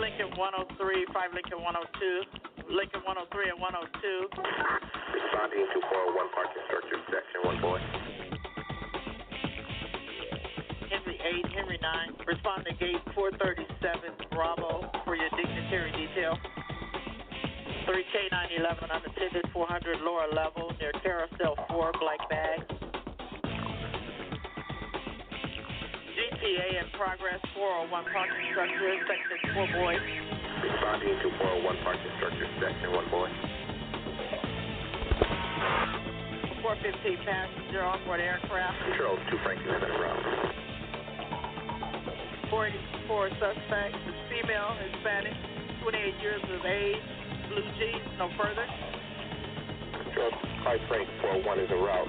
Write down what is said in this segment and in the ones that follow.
Lincoln 103, 5 Lincoln 102, Lincoln 103 and 102. Responding to 401 parking structure, section 1 boy. Henry 8, Henry 9. Respond to gate 437 Bravo for your dignitary detail. 3K911 unattended 400 lower level near carousel 4 black bag. GTA in progress 401 parking structure section 4 boy. Responding to 401 parking structure, section 1 boy. 415 passenger onboard aircraft. Control 2 Franklin en route. 484 suspect, is female, Hispanic, 28 years of age, blue jeans, no further. Control 5 Frank 401 is en route.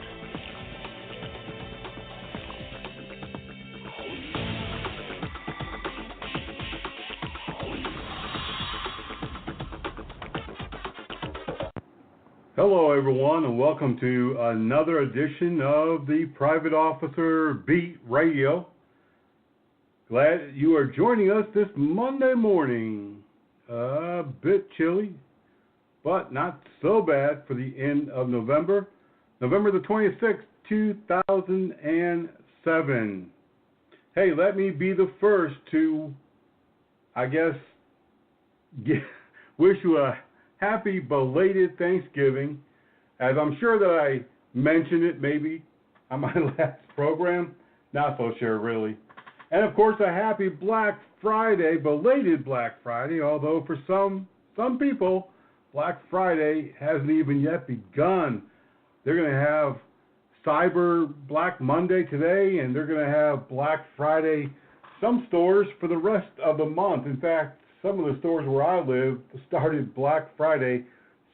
Hello, everyone, and welcome to another edition of the Private Officer Beat Radio. Glad you are joining us this Monday morning. A bit chilly, but not so bad for the end of November. November the 26th, 2007. Hey, let me be the first to, wish you a happy belated Thanksgiving, as I'm sure that I mentioned it maybe on my last program. Not so sure, really. And, of course, a happy Black Friday, belated Black Friday, although for some people, Black Friday hasn't even yet begun. They're going to have Cyber Black Monday today, and they're going to have Black Friday, some stores, for the rest of the month. In fact, some of the stores where I live started Black Friday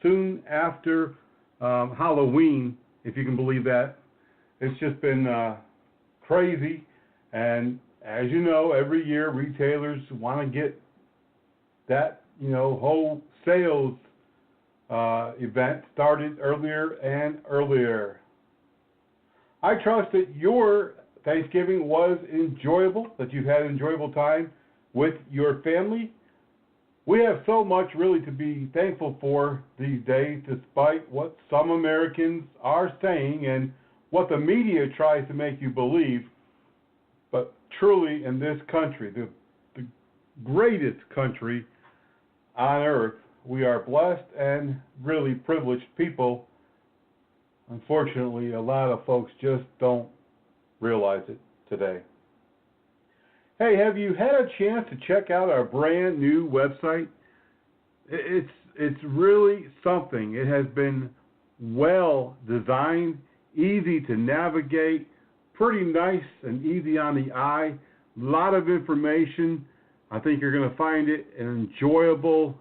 soon after Halloween, if you can believe that. It's just been crazy. And as you know, every year retailers want to get that, whole sales event started earlier and earlier. I trust that your Thanksgiving was enjoyable, that you've had an enjoyable time with your family. We have so much really to be thankful for these days, despite what some Americans are saying and what the media tries to make you believe. But truly, in this country, the greatest country on earth, we are blessed and really privileged people. Unfortunately, a lot of folks just don't realize it today. Hey, have you had a chance to check out our brand new website? It's really something. It has been well designed, easy to navigate, pretty nice and easy on the eye. A lot of information. I think you're going to find it an enjoyable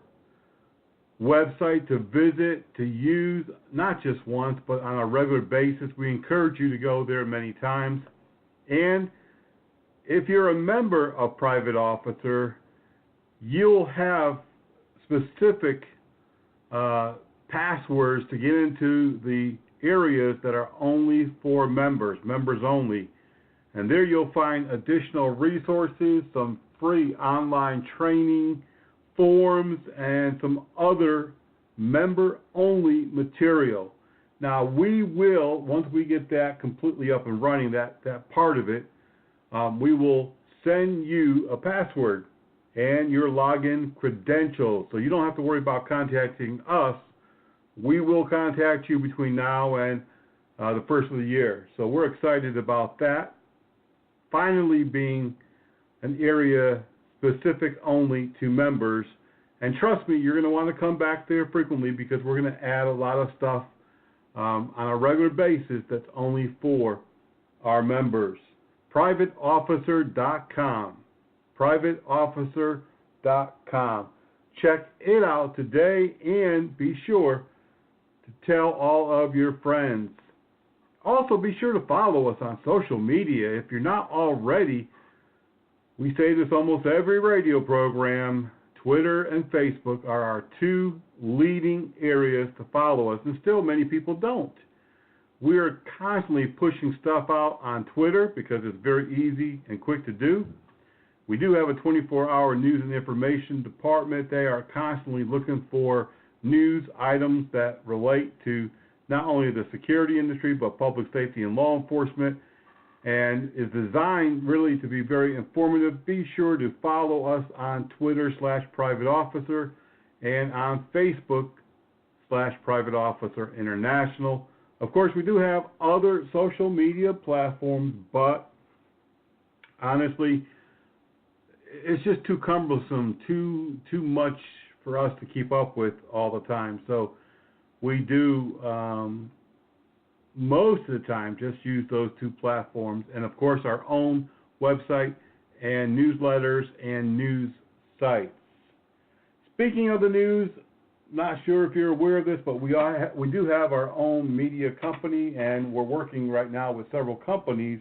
website to visit, to use, not just once, but on a regular basis. We encourage you to go there many times. And if you're a member of Private Officer, you'll have specific passwords to get into the areas that are only for members only. And there you'll find additional resources, some free online training, forums, and some other member-only material. Now, we will, once we get that completely up and running, that part of it, we will send you a password and your login credentials. So you don't have to worry about contacting us. We will contact you between now and the first of the year. So we're excited about that. Finally being an area specific only to members. And trust me, you're going to want to come back there frequently because we're going to add a lot of stuff on a regular basis that's only for our members. PrivateOfficer.com. PrivateOfficer.com. Check it out today and be sure to tell all of your friends. Also, be sure to follow us on social media. If you're not already, we say this almost every radio program, Twitter and Facebook are our two leading areas to follow us, and still many people don't. We are constantly pushing stuff out on Twitter because it's very easy and quick to do. We do have a 24-hour news and information department. They are constantly looking for news items that relate to not only the security industry, but public safety and law enforcement, and is designed really to be very informative. Be sure to follow us on Twitter /Private Officer and on Facebook /Private Officer International. Of course, we do have other social media platforms, but honestly, it's just too cumbersome, too much for us to keep up with all the time. So we do most of the time just use those two platforms, and of course our own website and newsletters and news sites. Speaking of the news, not sure if you're aware of this, but we do have our own media company, and we're working right now with several companies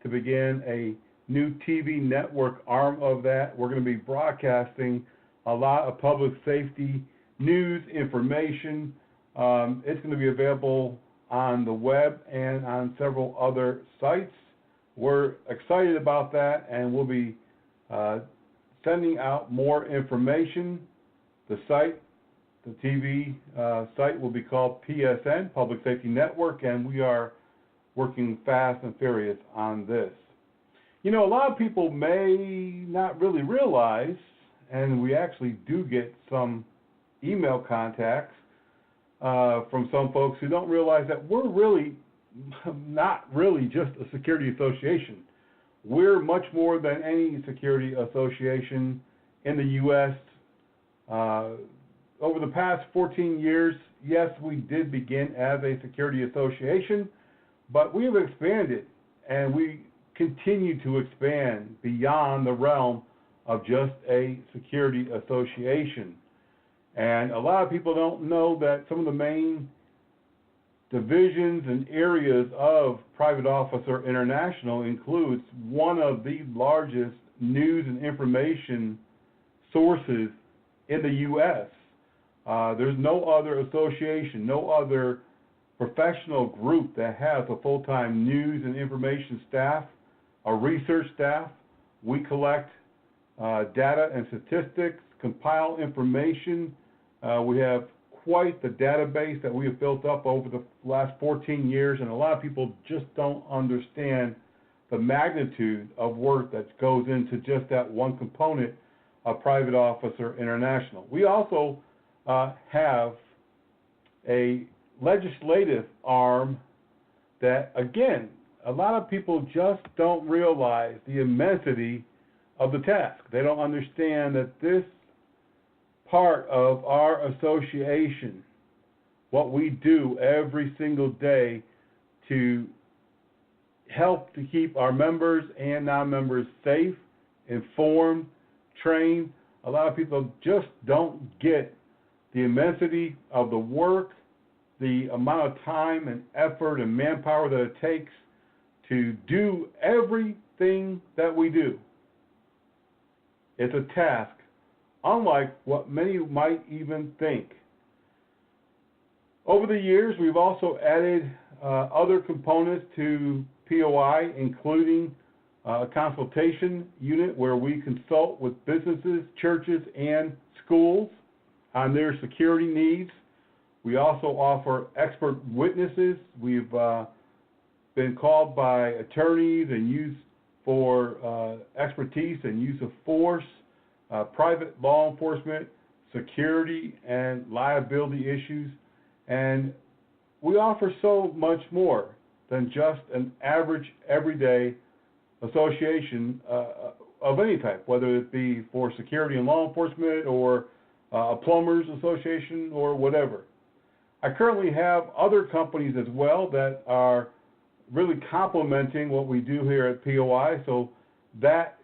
to begin a new TV network arm of that. We're going to be broadcasting a lot of public safety news, information. It's going to be available on the web and on several other sites. We're excited about that, and we'll be sending out more information. The site, the TV site, will be called PSN, Public Safety Network, and we are working fast and furious on this. You know, a lot of people may not really realize, and we actually do get some email contacts from some folks who don't realize that we're really not really just a security association. We're much more than any security association in the U.S. Over the past 14 years, yes, we did begin as a security association, but we have expanded, and we continue to expand beyond the realm of just a security association. And a lot of people don't know that some of the main divisions and areas of Private Officer International includes one of the largest news and information sources in the U.S. There's no other association, no other professional group that has a full-time news and information staff, a research staff. We collect data and statistics, compile information. We have quite the database that we have built up over the last 14 years, and a lot of people just don't understand the magnitude of work that goes into just that one component of Private Officer International. We also have a legislative arm that, again, a lot of people just don't realize the immensity of the task. They don't understand that this part of our association, what we do every single day to help to keep our members and non-members safe, informed, trained. A lot of people just don't get the immensity of the work, the amount of time and effort and manpower that it takes to do everything that we do. It's a task, unlike what many might even think. Over the years, we've also added other components to POI, including a consultation unit where we consult with businesses, churches, and schools on their security needs. We also offer expert witnesses. We've been called by attorneys and used for expertise and use of force, private law enforcement, security, and liability issues. And we offer so much more than just an average, everyday association of any type, whether it be for security and law enforcement or a plumbers association or whatever. I currently have other companies as well that are really complementing what we do here at POI, so that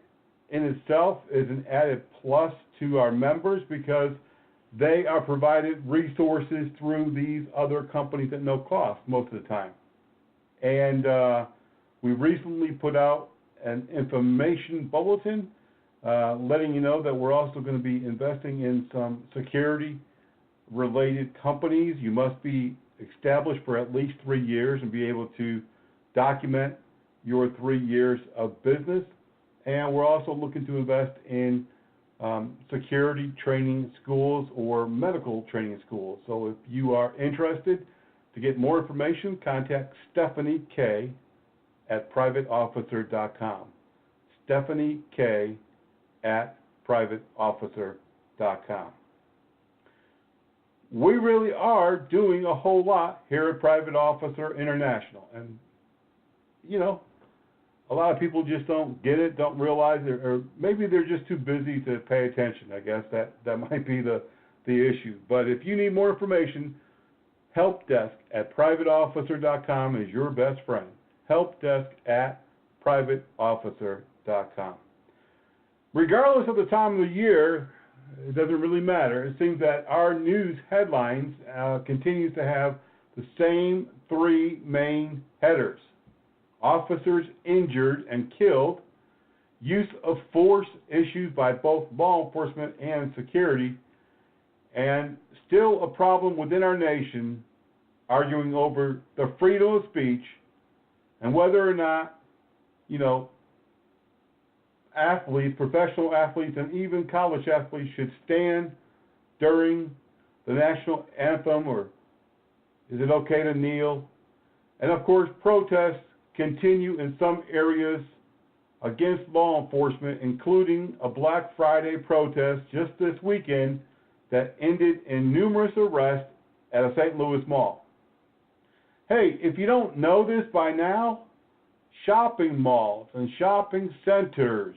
in itself is an added plus to our members because they are provided resources through these other companies at no cost most of the time. And we recently put out an information bulletin letting you know that we're also going to be investing in some security-related companies. You must be established for at least 3 years and be able to document your 3 years of business. and we're also looking to invest in security training schools or medical training schools. So if you are interested to get more information, contact Stephanie K at privateofficer.com. Stephanie K at privateofficer.com. We really are doing a whole lot here at Private Officer International. And, you know, a lot of people just don't get it, don't realize it, or maybe they're just too busy to pay attention. I guess that might be the issue. But if you need more information, help desk at privateofficer.com is your best friend. Help desk at privateofficer.com. Regardless of the time of the year, it doesn't really matter. It seems that our news headlines continues to have the same three main headers: officers injured and killed, use of force issues by both law enforcement and security, and still a problem within our nation arguing over the freedom of speech and whether or not, you know, athletes, professional athletes, and even college athletes should stand during the national anthem, or is it okay to kneel? And of course, protests continue in some areas against law enforcement, including a Black Friday protest just this weekend that ended in numerous arrests at a St. Louis mall. Hey, if you don't know this by now, shopping malls and shopping centers,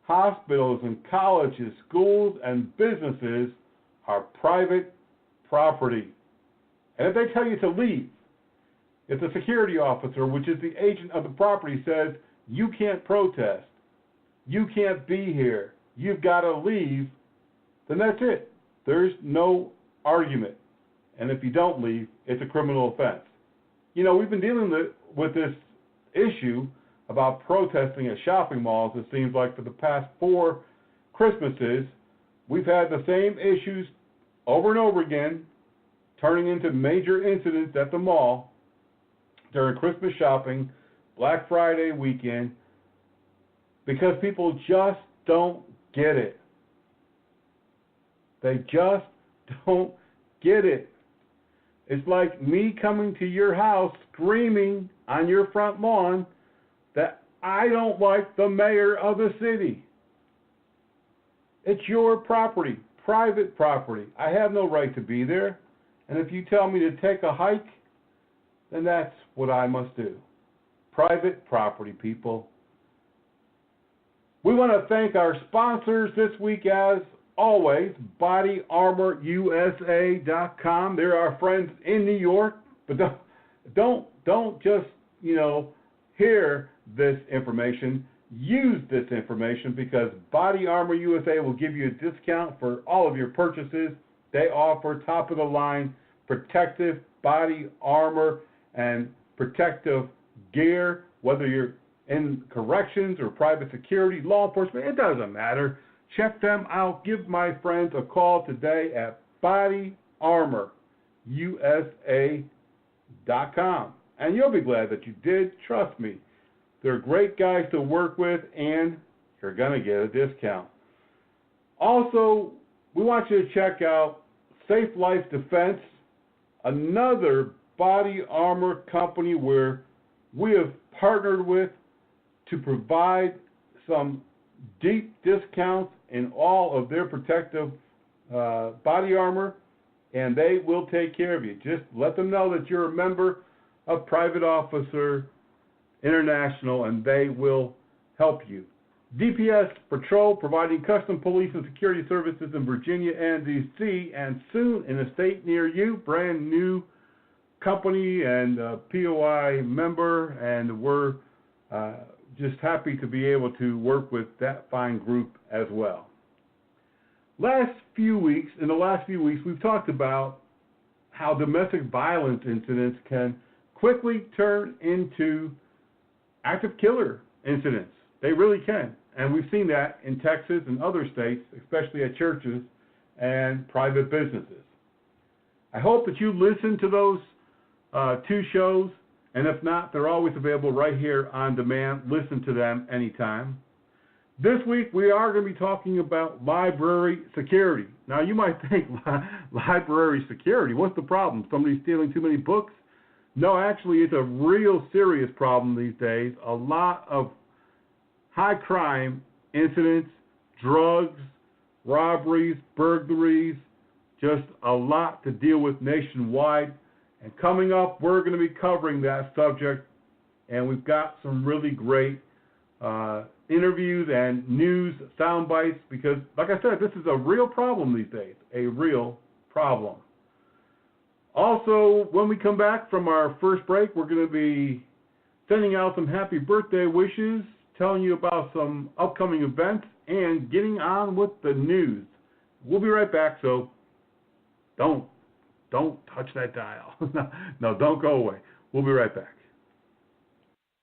hospitals and colleges, schools and businesses are private property. And if they tell you to leave, if the security officer, which is the agent of the property, says you can't protest, you can't be here, you've got to leave, then that's it. There's no argument. And if you don't leave, it's a criminal offense. You know, we've been dealing with this issue about protesting at shopping malls, it seems like, for the past 4 Christmases. We've had the same issues over and over again, turning into major incidents at the mall during Christmas shopping, Black Friday weekend, because people just don't get it. They just don't get it. It's like me coming to your house screaming on your front lawn that I don't like the mayor of the city. It's your property, private property. I have no right to be there. And if you tell me to take a hike, then that's what I must do. Private property, people. We want to thank our sponsors this week, as always, BodyArmorUSA.com. They're our friends in New York, but don't just, you know, hear this information. Use this information, because Body Armor USA will give you a discount for all of your purchases. They offer top-of-the-line protective body armor and protective gear, whether you're in corrections or private security, law enforcement, it doesn't matter. Check them out. Give my friends a call today at BodyArmorUSA.com. And you'll be glad that you did. Trust me. They're great guys to work with, and you're going to get a discount. Also, we want you to check out Safe Life Defense, another body armor company where we have partnered with to provide some deep discounts in all of their protective body armor, and they will take care of you. Just let them know that you're a member of Private Officer International, and they will help you. DPS Patrol, providing custom police and security services in Virginia and D.C., and soon in a state near you. Brand new company and POI member, and we're just happy to be able to work with that fine group as well. In the last few weeks, we've talked about how domestic violence incidents can quickly turn into active killer incidents. They really can. And we've seen that in Texas and other states, especially at churches and private businesses. I hope that you listen to those 2 shows, and if not, they're always available right here on demand. Listen to them anytime. This week we are going to be talking about library security. Now you might think, library security, what's the problem? Somebody stealing too many books? No, actually it's a real serious problem these days. A lot of high crime incidents, drugs, robberies, burglaries, just a lot to deal with nationwide. And coming up, we're going to be covering that subject, and we've got some really great interviews and news sound bites because, like I said, this is a real problem these days, a real problem. Also, when we come back from our first break, we're going to be sending out some happy birthday wishes, telling you about some upcoming events, and getting on with the news. We'll be right back, so don't touch that dial. No, don't go away. We'll be right back.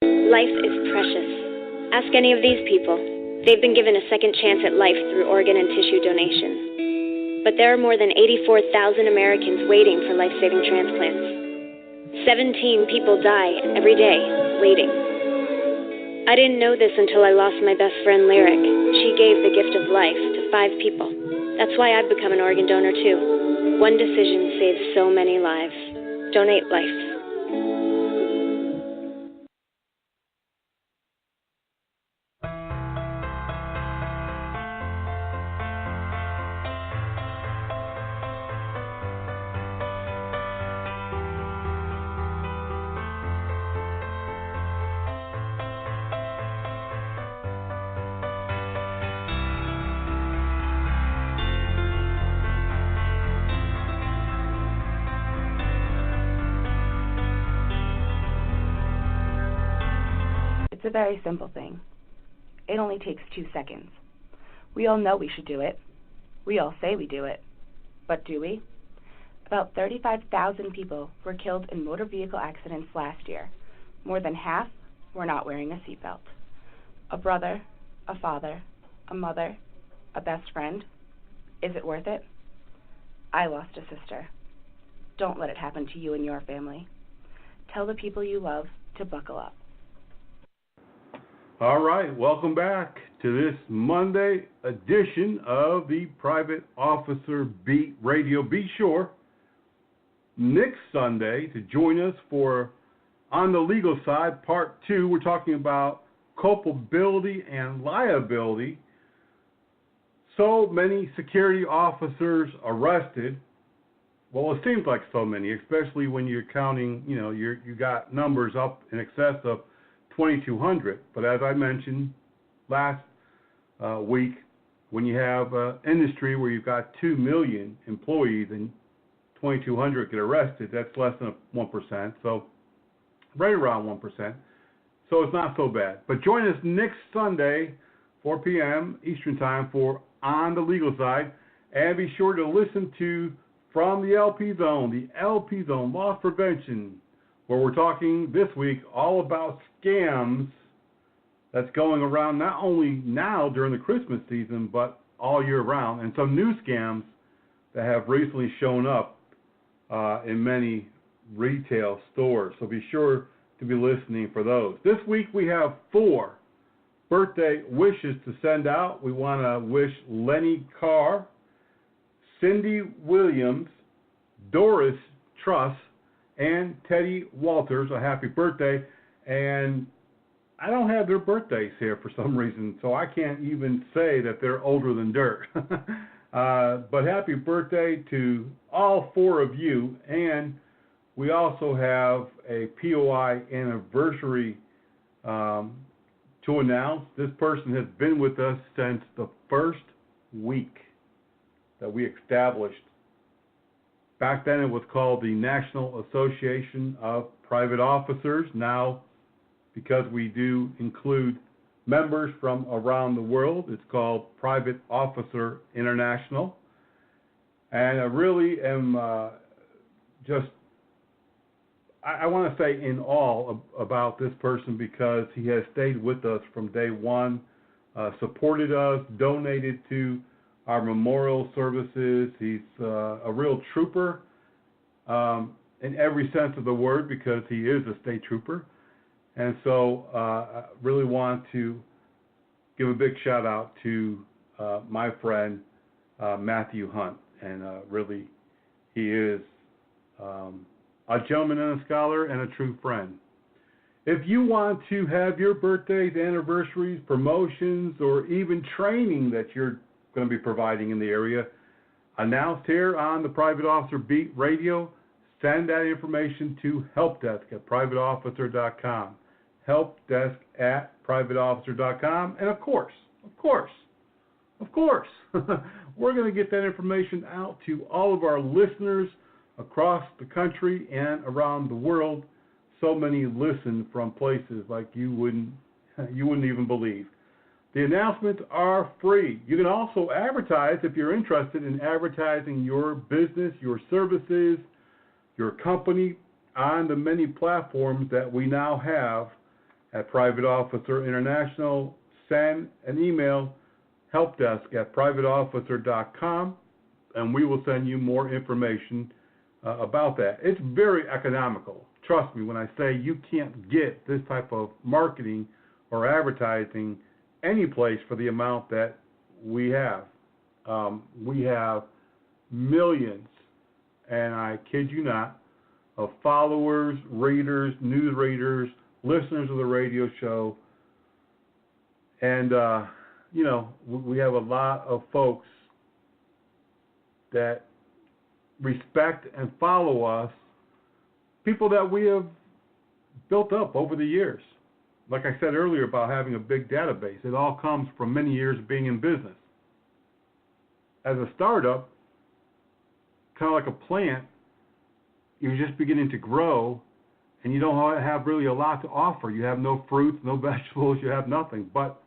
Life is precious. Ask any of these people. They've been given a second chance at life through organ and tissue donation. But there are more than 84,000 Americans waiting for life-saving transplants. 17 people die every day waiting. I didn't know this until I lost my best friend, Lyric. She gave the gift of life to 5 people. That's why I've become an organ donor, too. One decision saves so many lives. Donate life. It's a very simple thing. It only takes 2 seconds. We all know we should do it. We all say we do it. But do we? About 35,000 people were killed in motor vehicle accidents last year. More than half were not wearing a seatbelt. A brother, a father, a mother, a best friend. Is it worth it? I lost a sister. Don't let it happen to you and your family. Tell the people you love to buckle up. All right, welcome back to this Monday edition of the Private Officer Beat Radio. Be sure next Sunday to join us for On the Legal Side, Part 2. We're talking about culpability and liability. So many security officers arrested. Well, it seems like so many, especially when you're counting, you got numbers up in excess of 2,200, but as I mentioned last week, when you have an industry where you've got 2 million employees and 2,200 get arrested, that's less than 1%, so right around 1%, so it's not so bad. But join us next Sunday, 4 p.m. Eastern Time for On the Legal Side, and be sure to listen to From the LP Zone, the LP Zone Loss Prevention, where we're talking this week all about scams that's going around not only now during the Christmas season, but all year round, and some new scams that have recently shown up in many retail stores. So be sure to be listening for those. This week we have 4 birthday wishes to send out. We want to wish Lenny Carr, Cindy Williams, Doris Truss, and Teddy Walters a happy birthday. And I don't have their birthdays here for some reason, so I can't even say that they're older than dirt. But happy birthday to all 4 of you. And we also have a POI anniversary to announce. This person has been with us since the first week that we established. Back then it was called the National Association of Private Officers. Now, because we do include members from around the world, it's called Private Officer International. And I really am I want to say in awe about this person because he has stayed with us from day one, supported us, donated to our memorial services. He's a real trooper in every sense of the word because he is a state trooper. And so I really want to give a big shout out to my friend Matthew Hunt, and really he is a gentleman and a scholar and a true friend. If you want to have your birthdays, anniversaries, promotions, or even training that you're going to be providing in the area announced here on the Private Officer Beat Radio, send that information to helpdesk@privateofficer.com. helpdesk@privateofficer.com. And of course, we're going to get that information out to all of our listeners across the country and around the world. So many listen from places like you wouldn't even believe. The announcements are free. You can also advertise if you're interested in advertising your business, your services, your company on the many platforms that we now have at Private Officer International. Send an email, helpdesk@privateofficer.com, and we will send you more information about that. It's very economical. Trust me when I say you can't get this type of marketing or advertising any place for the amount that we have. We have millions, and I kid you not, of followers, readers, news readers, listeners of the radio show. And, we have a lot of folks that respect and follow us, people that we have built up over the years. Like I said earlier about having a big database, it all comes from many years of being in business. As a startup, kind of like a plant, you're just beginning to grow, and you don't have really a lot to offer. You have no fruits, no vegetables, you have nothing. But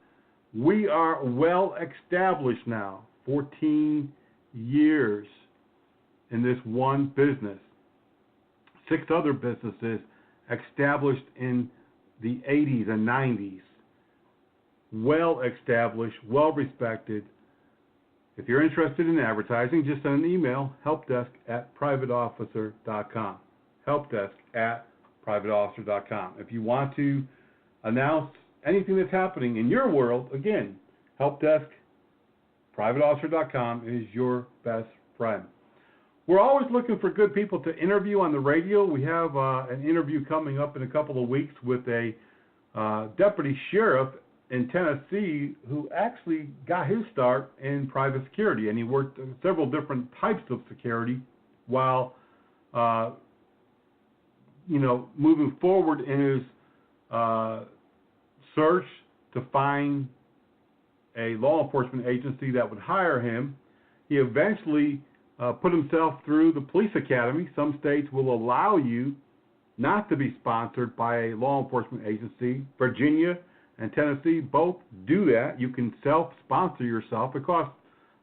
we are well established now, 14 years in this one business. 6 other businesses established in the 80s and 90s. Well established, well respected. If you're interested in advertising, just send an email, helpdesk@privateofficer.com. helpdesk@privateofficer.com. If you want to announce anything that's happening in your world, again, helpdesk@privateofficer.com is your best friend. We're always looking for good people to interview on the radio. We have an interview coming up in a couple of weeks with a deputy sheriff in Tennessee who actually got his start in private security, and he worked several different types of security while, moving forward in his search to find a law enforcement agency that would hire him. He eventually put himself through the police academy. Some states will allow you not to be sponsored by a law enforcement agency. Virginia and Tennessee both do that. You can self-sponsor yourself. It costs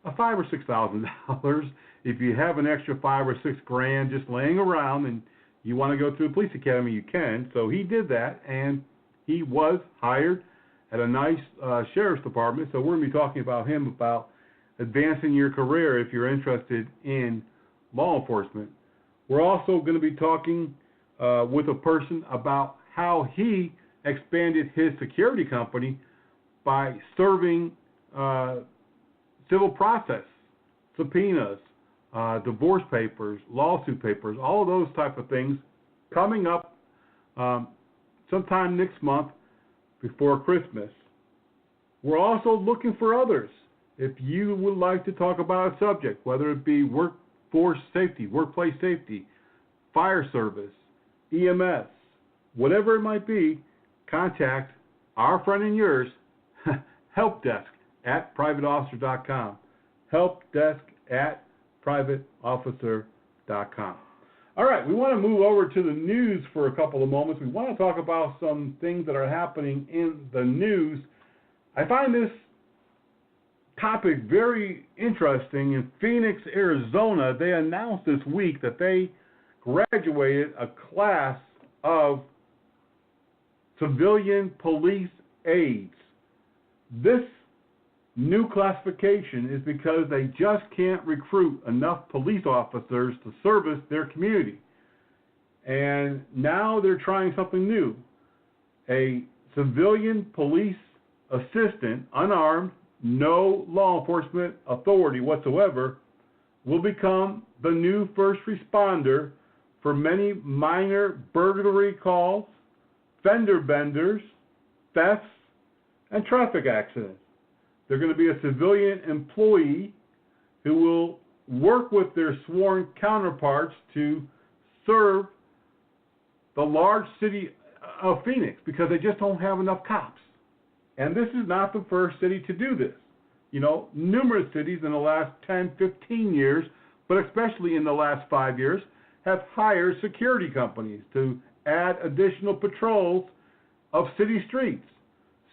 $5,000 or $6,000. If you have an extra $5,000 or $6,000 just laying around and you want to go through the police academy, you can. So he did that, and he was hired at a nice sheriff's department. So we're going to be talking about him, about advancing your career if you're interested in law enforcement. We're also going to be talking with a person about how he expanded his security company by serving civil process, subpoenas, divorce papers, lawsuit papers, all of those type of things coming up sometime next month before Christmas. We're also looking for others. If you would like to talk about a subject, whether it be workforce safety, workplace safety, fire service, EMS, whatever it might be, contact our friend and yours, helpdesk@privateofficer.com. helpdesk@privateofficer.com. All right, we want to move over to the news for a couple of moments. We want to talk about some things that are happening in the news. I find this topic very interesting. In Phoenix, Arizona, they announced this week that they graduated a class of civilian police aides. This new classification is because they just can't recruit enough police officers to service their community. And now they're trying something new. A civilian police assistant, unarmed, no law enforcement authority whatsoever, will become the new first responder for many minor burglary calls, fender benders, thefts, and traffic accidents. They're going to be a civilian employee who will work with their sworn counterparts to serve the large city of Phoenix because they just don't have enough cops. And this is not the first city to do this. You know, numerous cities in the last 10, 15 years, but especially in the last 5 years, have hired security companies to add additional patrols of city streets.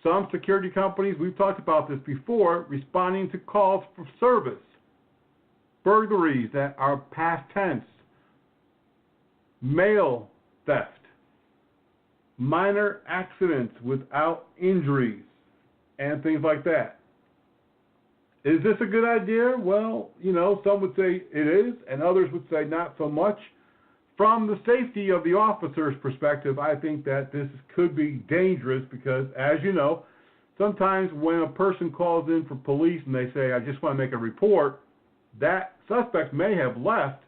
Some security companies, we've talked about this before, responding to calls for service, burglaries that are past tense, mail theft, minor accidents without injuries, and things like that. Is this a good idea? Well, you know, some would say it is, and others would say not so much. From the safety of the officer's perspective, I think that this could be dangerous because, as you know, sometimes when a person calls in for police and they say, I just want to make a report, that suspect may have left,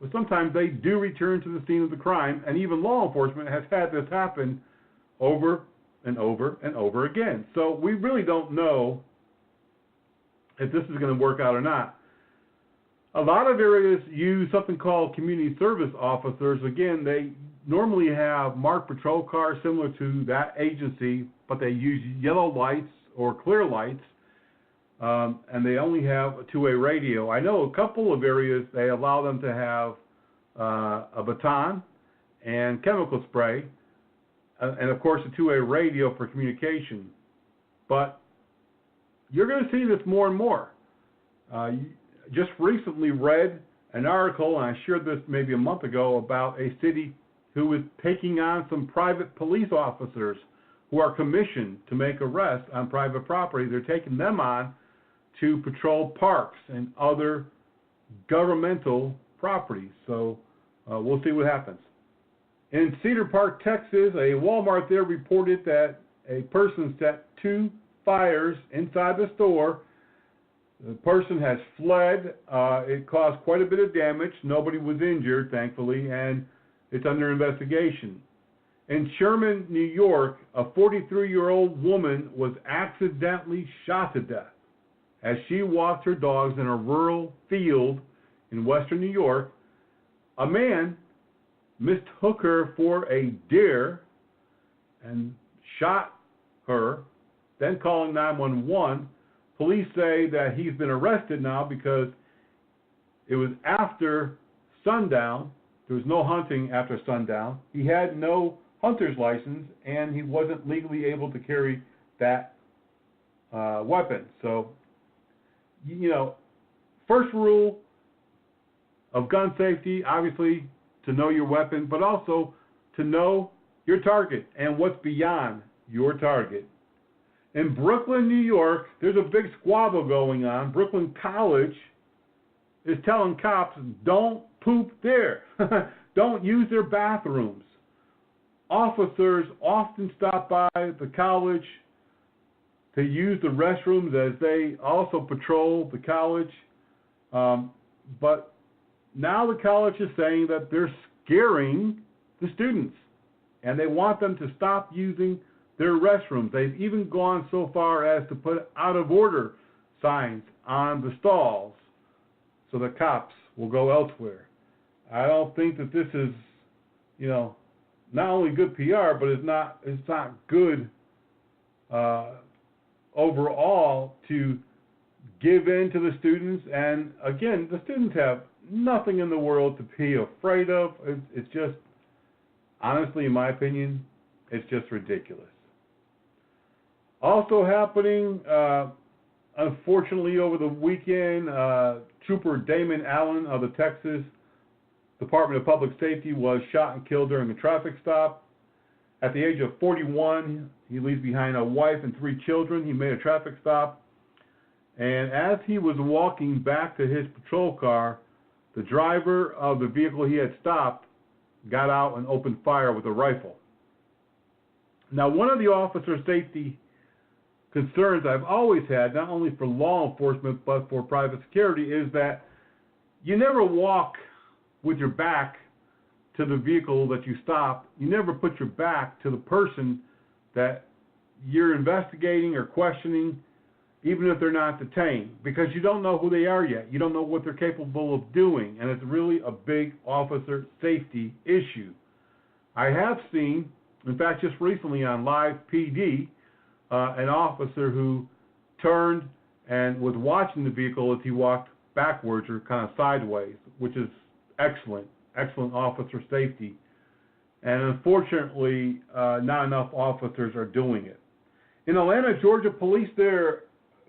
but sometimes they do return to the scene of the crime, and even law enforcement has had this happen over and over and over again. So we really don't know if this is going to work out or not. A lot of areas use something called community service officers. Again, they normally have marked patrol cars similar to that agency, but they use yellow lights or clear lights, and they only have a two-way radio. I know a couple of areas they allow them to have a baton and chemical spray, and of course a two-way radio for communication. But you're going to see this more and more. Just recently read an article, and I shared this maybe a month ago, about a city who is taking on some private police officers who are commissioned to make arrests on private property. They're taking them on to patrol parks and other governmental properties. So we'll see what happens. In Cedar Park, Texas, a Walmart there reported that a person set 2 fires inside the store. The person has fled. It caused quite a bit of damage. Nobody was injured, thankfully, and it's under investigation. In Sherman, New York, a 43-year-old woman was accidentally shot to death as she walked her dogs in a rural field in western New York. A man mistook her for a deer and shot her, then calling 911. Police say that he's been arrested now because it was after sundown. There was no hunting after sundown. He had no hunter's license, and he wasn't legally able to carry that weapon. So, you know, first rule of gun safety, obviously, to know your weapon, but also to know your target and what's beyond your target. In Brooklyn, New York, there's a big squabble going on. Brooklyn College is telling cops, don't poop there. Don't use their bathrooms. Officers often stop by the college to use the restrooms as they also patrol the college. But now the college is saying that they're scaring the students, and they want them to stop using their restrooms. They've even gone so far as to put out of order signs on the stalls so the cops will go elsewhere. I don't think that this is, you know, not only good PR, but it's not good overall to give in to the students. And again, the students have nothing in the world to be afraid of. It's just, honestly, in my opinion, it's just ridiculous. Also happening, unfortunately, over the weekend, Trooper Damon Allen of the Texas Department of Public Safety was shot and killed during a traffic stop. At the age of 41, he leaves behind a wife and 3 children. He made a traffic stop, and as he was walking back to his patrol car, the driver of the vehicle he had stopped got out and opened fire with a rifle. Now, one of the officer safety concerns I've always had, not only for law enforcement but for private security, is that you never walk with your back to the vehicle that you stop. You never put your back to the person that you're investigating or questioning, even if they're not detained, because you don't know who they are yet. You don't know what they're capable of doing, and it's really a big officer safety issue. I have seen, in fact, just recently on Live PD, an officer who turned and was watching the vehicle as he walked backwards or kind of sideways, which is excellent officer safety. And unfortunately, not enough officers are doing it. In Atlanta, Georgia, police they're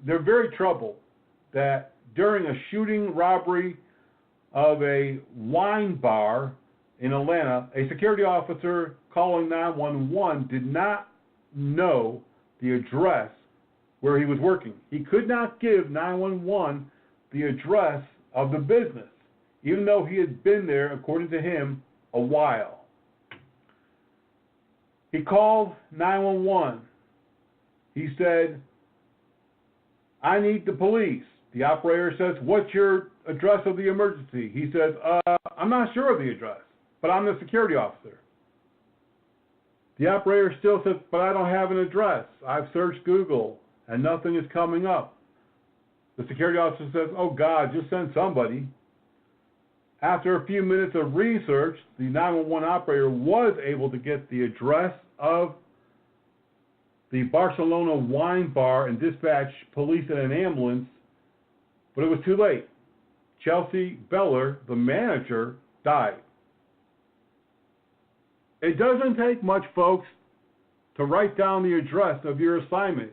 very troubled that during a shooting robbery of a wine bar in Atlanta, a security officer calling 911 did not know the address where he was working. He could not give 911 the address of the business, even though he had been there, according to him, a while. He called 911. He said, "I need the police." The operator says, "What's your address of the emergency?" He says, "I'm not sure of the address, but I'm the security officer." The operator still says, "But I don't have an address. I've searched Google and nothing is coming up." The security officer says, "Oh God, just send somebody." After a few minutes of research, the 911 operator was able to get the address of the Barcelona wine bar and dispatch police and an ambulance, but it was too late. Chelsea Beller, the manager, died. It doesn't take much, folks, to write down the address of your assignment.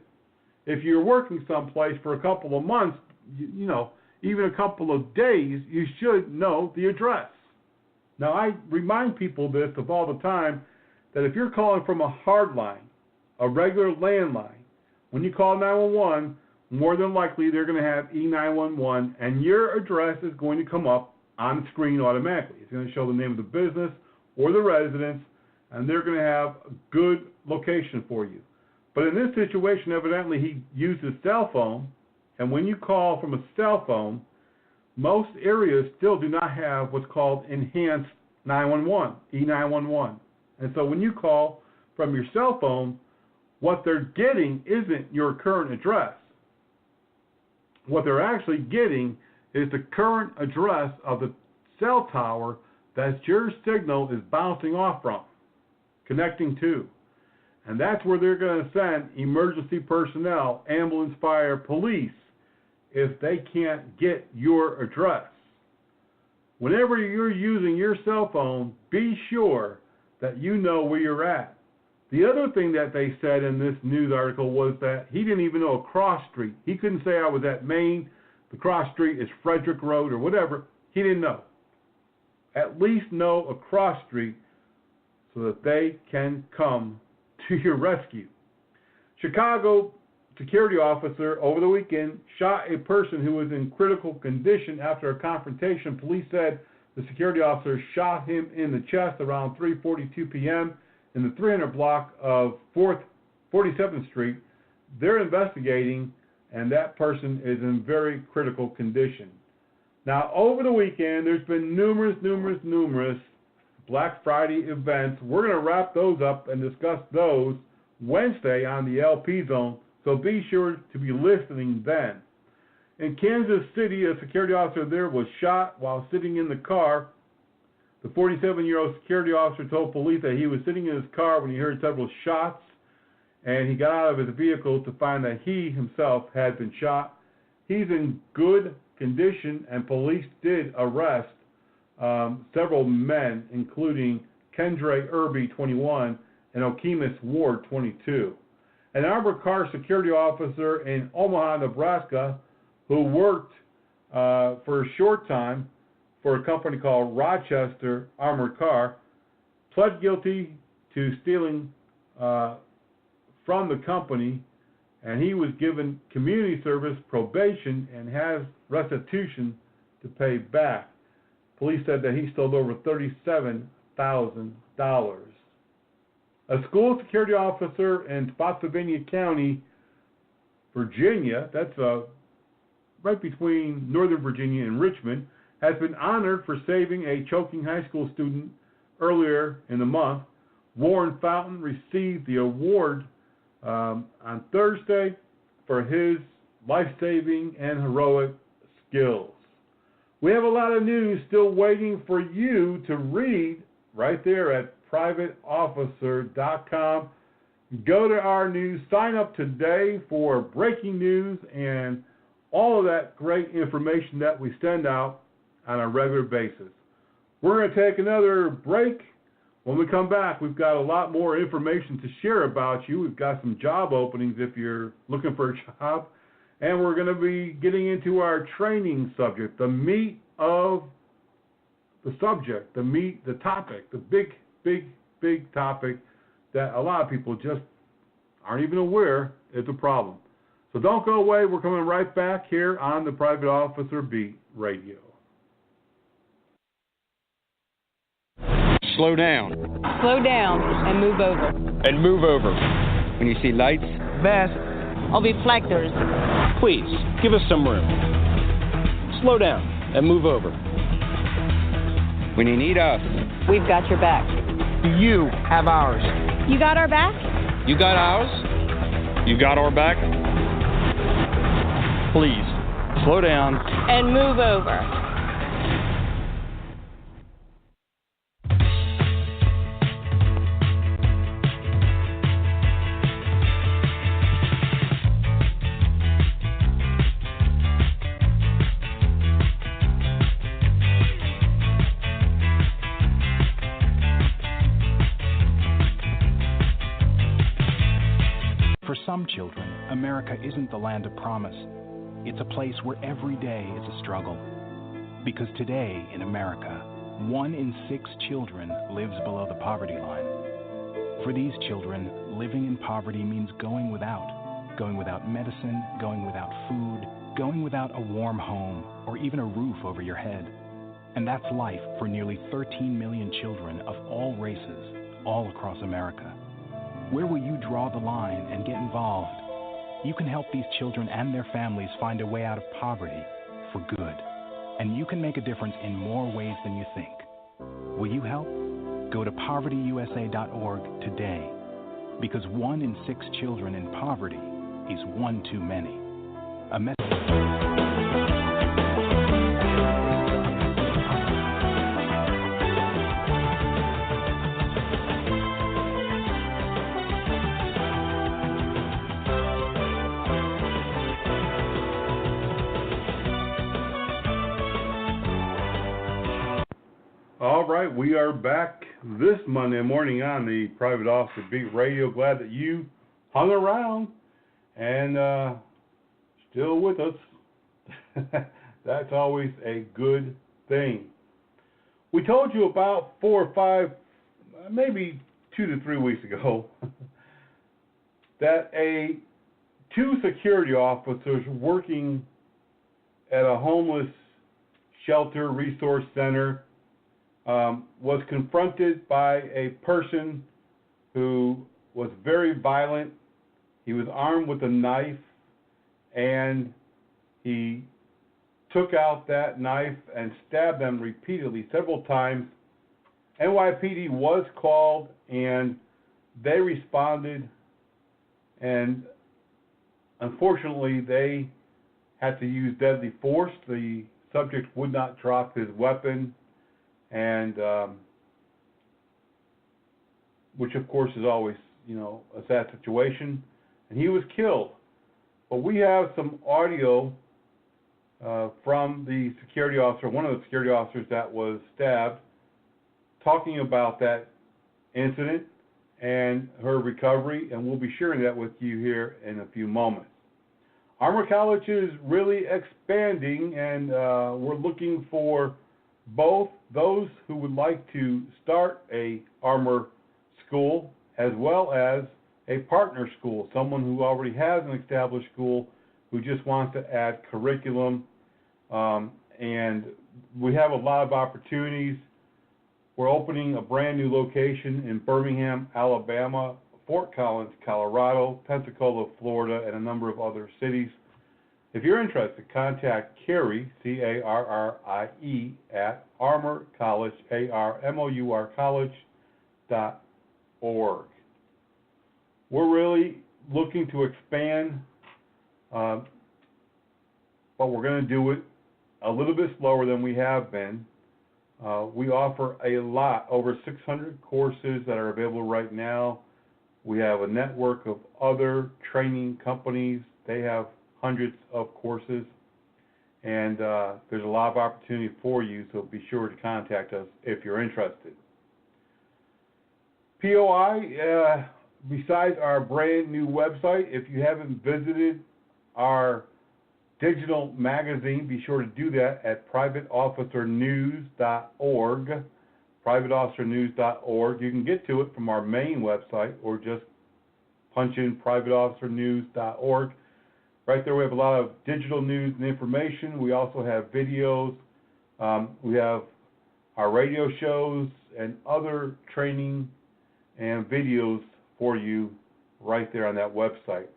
If you're working someplace for a couple of months, you know, even a couple of days, you should know the address. Now, I remind people this of all the time, that if you're calling from a hard line, a regular landline, when you call 911, more than likely they're going to have E911, and your address is going to come up on the screen automatically. It's going to show the name of the business or the residence, and they're going to have a good location for you. But in this situation, evidently, he used his cell phone, and when you call from a cell phone, most areas still do not have what's called enhanced 911, E911. And so when you call from your cell phone, what they're getting isn't your current address. What they're actually getting is the current address of the cell tower that your signal is bouncing off from, connecting to. And that's where they're going to send emergency personnel, ambulance, fire, police, if they can't get your address. Whenever you're using your cell phone, be sure that you know where you're at. The other thing that they said in this news article was that he didn't even know a cross street. He couldn't say I was at Main, the cross street is Frederick Road or whatever. He didn't know. At least know a cross street so that they can come to your rescue. Chicago security officer over the weekend shot a person who was in critical condition after a confrontation. Police said the security officer shot him in the chest around 3:42 p.m. in the 300 block of 47th Street. They're investigating, and that person is in very critical condition. Now, over the weekend, there's been numerous Black Friday events. We're going to wrap those up and discuss those Wednesday on the LP Zone, so be sure to be listening then. In Kansas City, a security officer there was shot while sitting in the car. The 47-year-old security officer told police that he was sitting in his car when he heard several shots, and he got out of his vehicle to find that he himself had been shot. He's in good condition, and police did arrest several men, including Kendre Irby, 21, and Okemos Ward, 22. An armored car security officer in Omaha, Nebraska, who worked for a short time for a company called Rochester Armored Car, pled guilty to stealing from the company, and he was given community service probation and has restitution to pay back. Police said that he stole over $37,000. A school security officer in Spotsylvania County Virginia, that's right between Northern Virginia and Richmond, has been honored for saving a choking high school student earlier in the month. Warren Fountain received the award on Thursday for his life-saving and heroic skills. We have a lot of news still waiting for you to read right there at privateofficer.com. Go to our news, sign up today for breaking news and all of that great information that we send out on a regular basis. We're going to take another break. When we come back, we've got a lot more information to share about you. We've got some job openings if you're looking for a job. And we're going to be getting into our training subject, the meat of the subject, the topic, the big topic that a lot of people just aren't even aware is a problem. So don't go away. We're coming right back here on the Private Officer Beat Radio. Slow down. Slow down and move over. And move over. When you see lights, Vest. Or reflectors. please, give us some room. Slow down and move over. When you need us, We've got your back. you have ours. You got our back? You got ours? You got our back? Please, slow down. And move over. For some children, America isn't the land of promise. It's a place where every day is a struggle. Because today in America, 1 in 6 children lives below the poverty line. For these children, living in poverty means going without medicine, going without food, going without a warm home, or even a roof over your head. And that's life for nearly 13 million children of all races, all across America. Where will you draw the line and get involved? You can help these children and their families find a way out of poverty for good. And you can make a difference in more ways than you think. Will you help? Go to povertyusa.org today. Because 1 in 6 children in poverty is one too many. A message. All right, we are back this Monday morning on the Private Officer Beat Radio. Glad that you hung around and still with us. That's always a good thing. We told you about 4 or 5, maybe 2 to 3 weeks ago, that 2 security officers working at a homeless shelter resource center was confronted by a person who was very violent. He was armed with a knife, and he took out that knife and stabbed them repeatedly, several times. NYPD was called, and they responded, and unfortunately, they had to use deadly force. The subject would not drop his weapon, and which of course is always, a sad situation, and he was killed. But we have some audio from the security officer, one of the security officers that was stabbed, talking about that incident and her recovery, and we'll be sharing that with you here in a few moments. Armor College is really expanding, and we're looking for both those who would like to start a armor school as well as a partner school, someone who already has an established school who just wants to add curriculum. And we have a lot of opportunities. We're opening a brand new location in Birmingham, Alabama Fort Collins, Colorado, Pensacola, Florida, and a number of other cities. If you're interested, contact Carrie, C-A-R-R-I-E, at Armour College, A-R-M-O-U-R college.org. We're really looking to expand, but we're going to do it a little bit slower than we have been. We offer a lot, over 600 courses that are available right now. We have a network of other training companies. They have hundreds of courses, and there's a lot of opportunity for you, so be sure to contact us if you're interested. POI, besides our brand new website, if you haven't visited our digital magazine, be sure to do that at privateofficernews.org, privateofficernews.org. You can get to it from our main website or just punch in privateofficernews.org. Right there we have a lot of digital news and information. We also have videos. We have our radio shows and other training and videos for you right there on that website.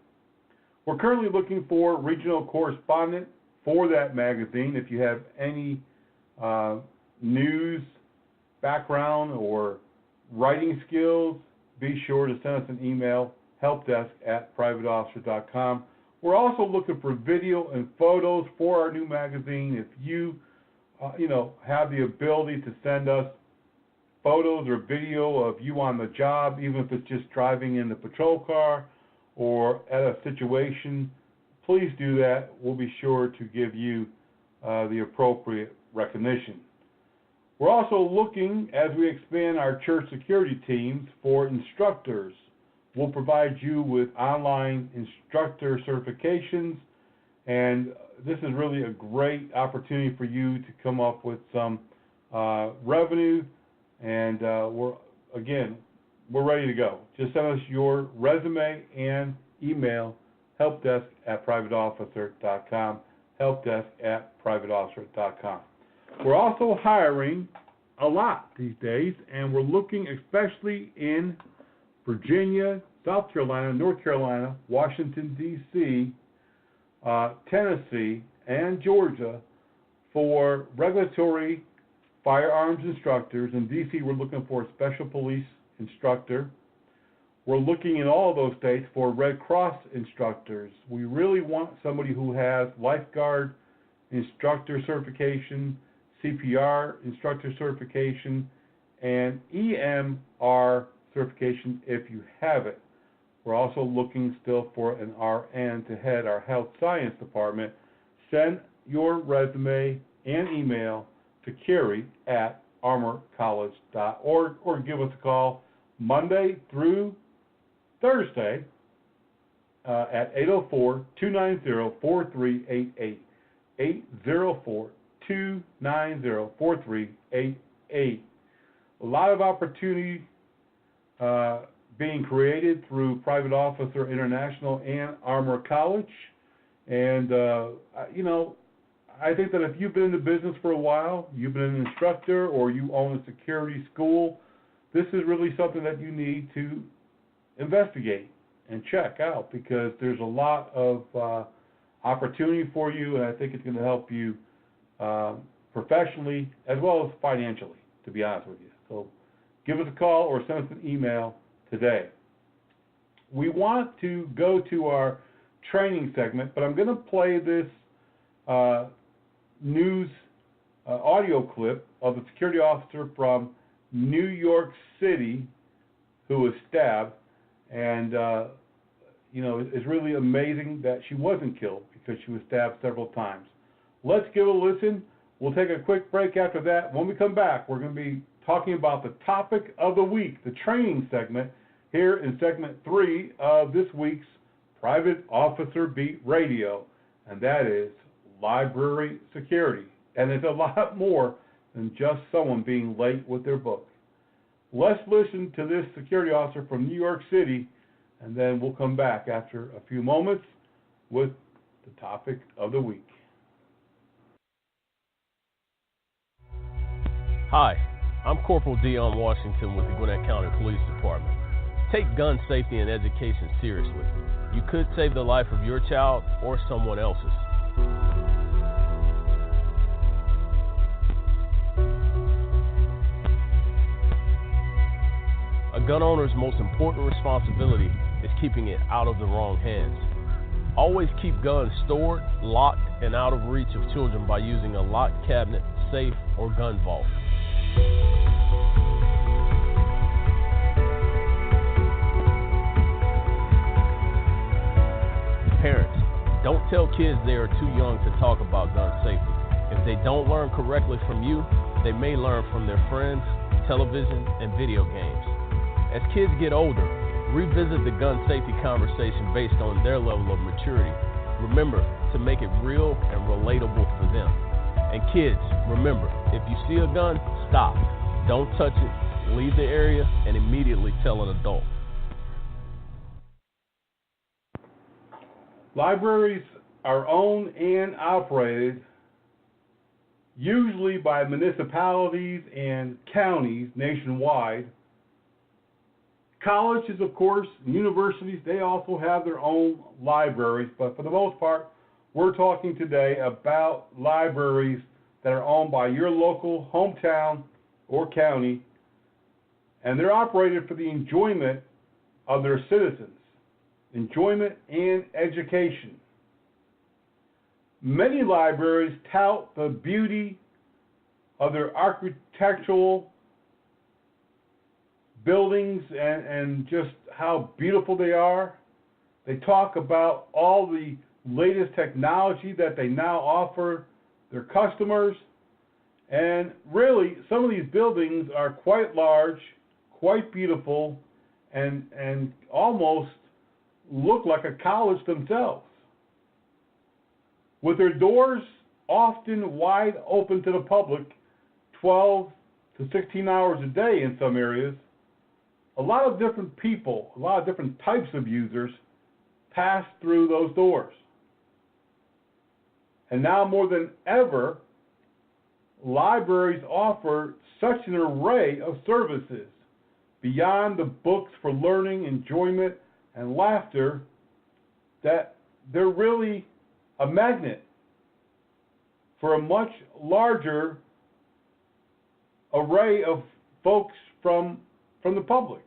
We're currently looking for regional correspondent for that magazine. If you have any news background or writing skills, be sure to send us an email, helpdesk@privateofficer.com. We're also looking for video and photos for our new magazine. If you, have the ability to send us photos or video of you on the job, even if it's just driving in the patrol car or at a situation, please do that. We'll be sure to give you the appropriate recognition. We're also looking, as we expand our church security teams, for instructors. We'll provide you with online instructor certifications, and this is really a great opportunity for you to come up with some revenue, and we're ready to go. Just send us your resume and email, helpdesk@privateofficer.com, helpdesk@privateofficer.com. We're also hiring a lot these days, and we're looking especially in Virginia, South Carolina, North Carolina, Washington, D.C., Tennessee, and Georgia for regulatory firearms instructors. In D.C., we're looking for a special police instructor. We're looking in all of those states for Red Cross instructors. We really want somebody who has lifeguard instructor certification, CPR instructor certification, and EMR certification if you have it. We're also looking still for an RN to head our health science department. Send your resume and email to Carrie@armourcollege.org or give us a call Monday through Thursday at 804-290-4388, 804-290-4388. A lot of opportunity being created through Private Officer International and Armour College. And, I think that if you've been in the business for a while, you've been an instructor, or you own a security school, this is really something that you need to investigate and check out, because there's a lot of opportunity for you, and I think it's going to help you professionally as well as financially, to be honest with you. So give us a call or send us an email today. We want to go to our training segment, but I'm going to play this news audio clip of a security officer from New York City who was stabbed, and it's really amazing that she wasn't killed because she was stabbed several times. Let's give it a listen. We'll take a quick break after that. When we come back, we're going to be talking about the topic of the week, the training segment, here in segment 3 of this week's Private Officer Beat Radio, and that is library security. And it's a lot more than just someone being late with their book. Let's listen to this security officer from New York City, and then we'll come back after a few moments with the topic of the week. Hi, I'm Corporal Dion Washington with the Gwinnett County Police Department. Take gun safety and education seriously. You could save the life of your child or someone else's. A gun owner's most important responsibility is keeping it out of the wrong hands. Always keep guns stored, locked, and out of reach of children by using a locked cabinet, safe, or gun vault. Parents, don't tell kids they are too young to talk about gun safety. If they don't learn correctly from you, they may learn from their friends, television, and video games. As kids get older, revisit the gun safety conversation based on their level of maturity. Remember to make it real and relatable for them. And kids, remember, if you see a gun, stop. Don't touch it, leave the area, and immediately tell an adult. Libraries are owned and operated usually by municipalities and counties nationwide. Colleges, of course, and universities, they also have their own libraries, but for the most part, we're talking today about libraries that are owned by your local hometown or county, and they're operated for the enjoyment of their citizens, enjoyment and education. Many libraries tout the beauty of their architectural buildings and just how beautiful they are. They talk about all the latest technology that they now offer their customers. And really, some of these buildings are quite large, quite beautiful, and almost look like a college themselves. With their doors often wide open to the public 12 to 16 hours a day in some areas, a lot of different people, a lot of different types of users pass through those doors. And now more than ever, libraries offer such an array of services beyond the books for learning, enjoyment, and laughter that they're really a magnet for a much larger array of folks from the public.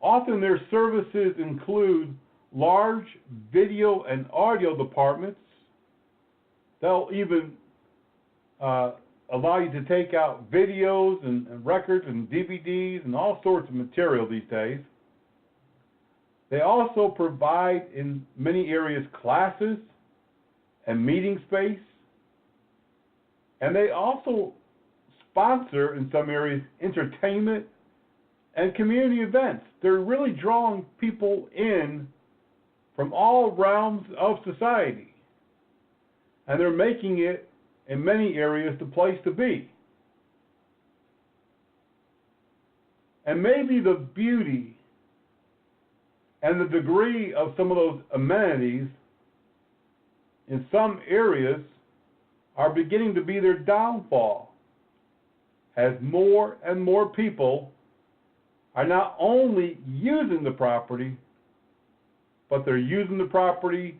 Often their services include large video and audio departments. They'll even allow you to take out videos and records and DVDs and all sorts of material these days. They also provide in many areas classes and meeting space. And they also sponsor, in some areas, entertainment and community events. They're really drawing people in from all realms of society. And they're making it, in many areas, the place to be. And maybe the beauty and the degree of some of those amenities in some areas are beginning to be their downfall, as more and more people are not only using the property, but they're using the property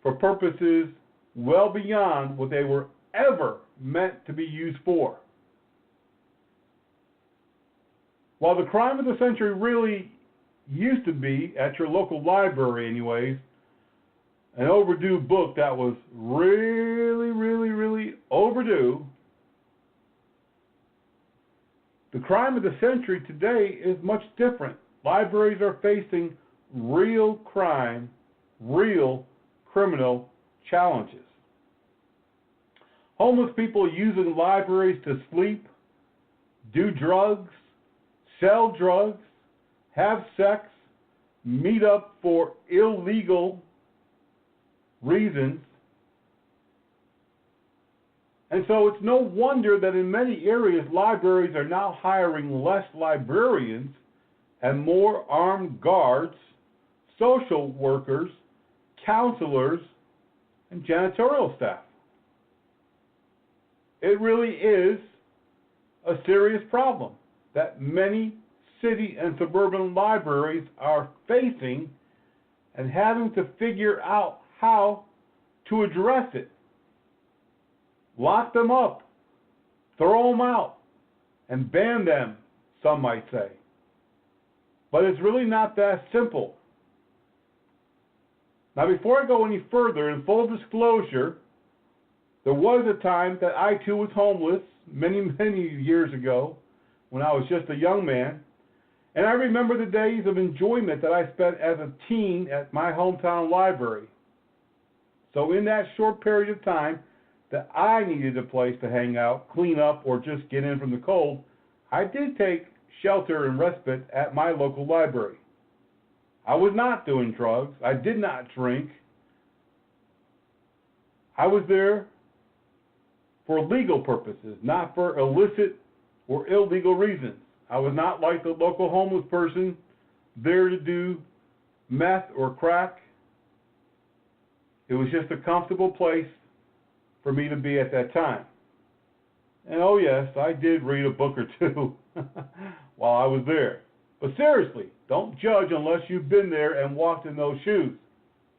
for purposes well beyond what they were ever meant to be used for. While the crime of the century really used to be, at your local library anyways, an overdue book that was really, really, really overdue, the crime of the century today is much different. Libraries are facing real crime, real criminal challenges. Homeless people using libraries to sleep, do drugs, sell drugs, have sex, meet up for illegal reasons. And so it's no wonder that in many areas, libraries are now hiring less librarians and more armed guards, social workers, counselors, and janitorial staff. It really is a serious problem that many city and suburban libraries are facing and having to figure out how to address it. Lock them up, throw them out, and ban them, some might say. But it's really not that simple. Now, before I go any further, in full disclosure, there was a time that I too was homeless many, many years ago when I was just a young man. And I remember the days of enjoyment that I spent as a teen at my hometown library. So in that short period of time that I needed a place to hang out, clean up, or just get in from the cold, I did take shelter and respite at my local library. I was not doing drugs. I did not drink. I was there for legal purposes, not for illicit or illegal reasons. I was not like the local homeless person there to do meth or crack. It was just a comfortable place for me to be at that time. And oh yes, I did read a book or two while I was there. But seriously, don't judge unless you've been there and walked in those shoes.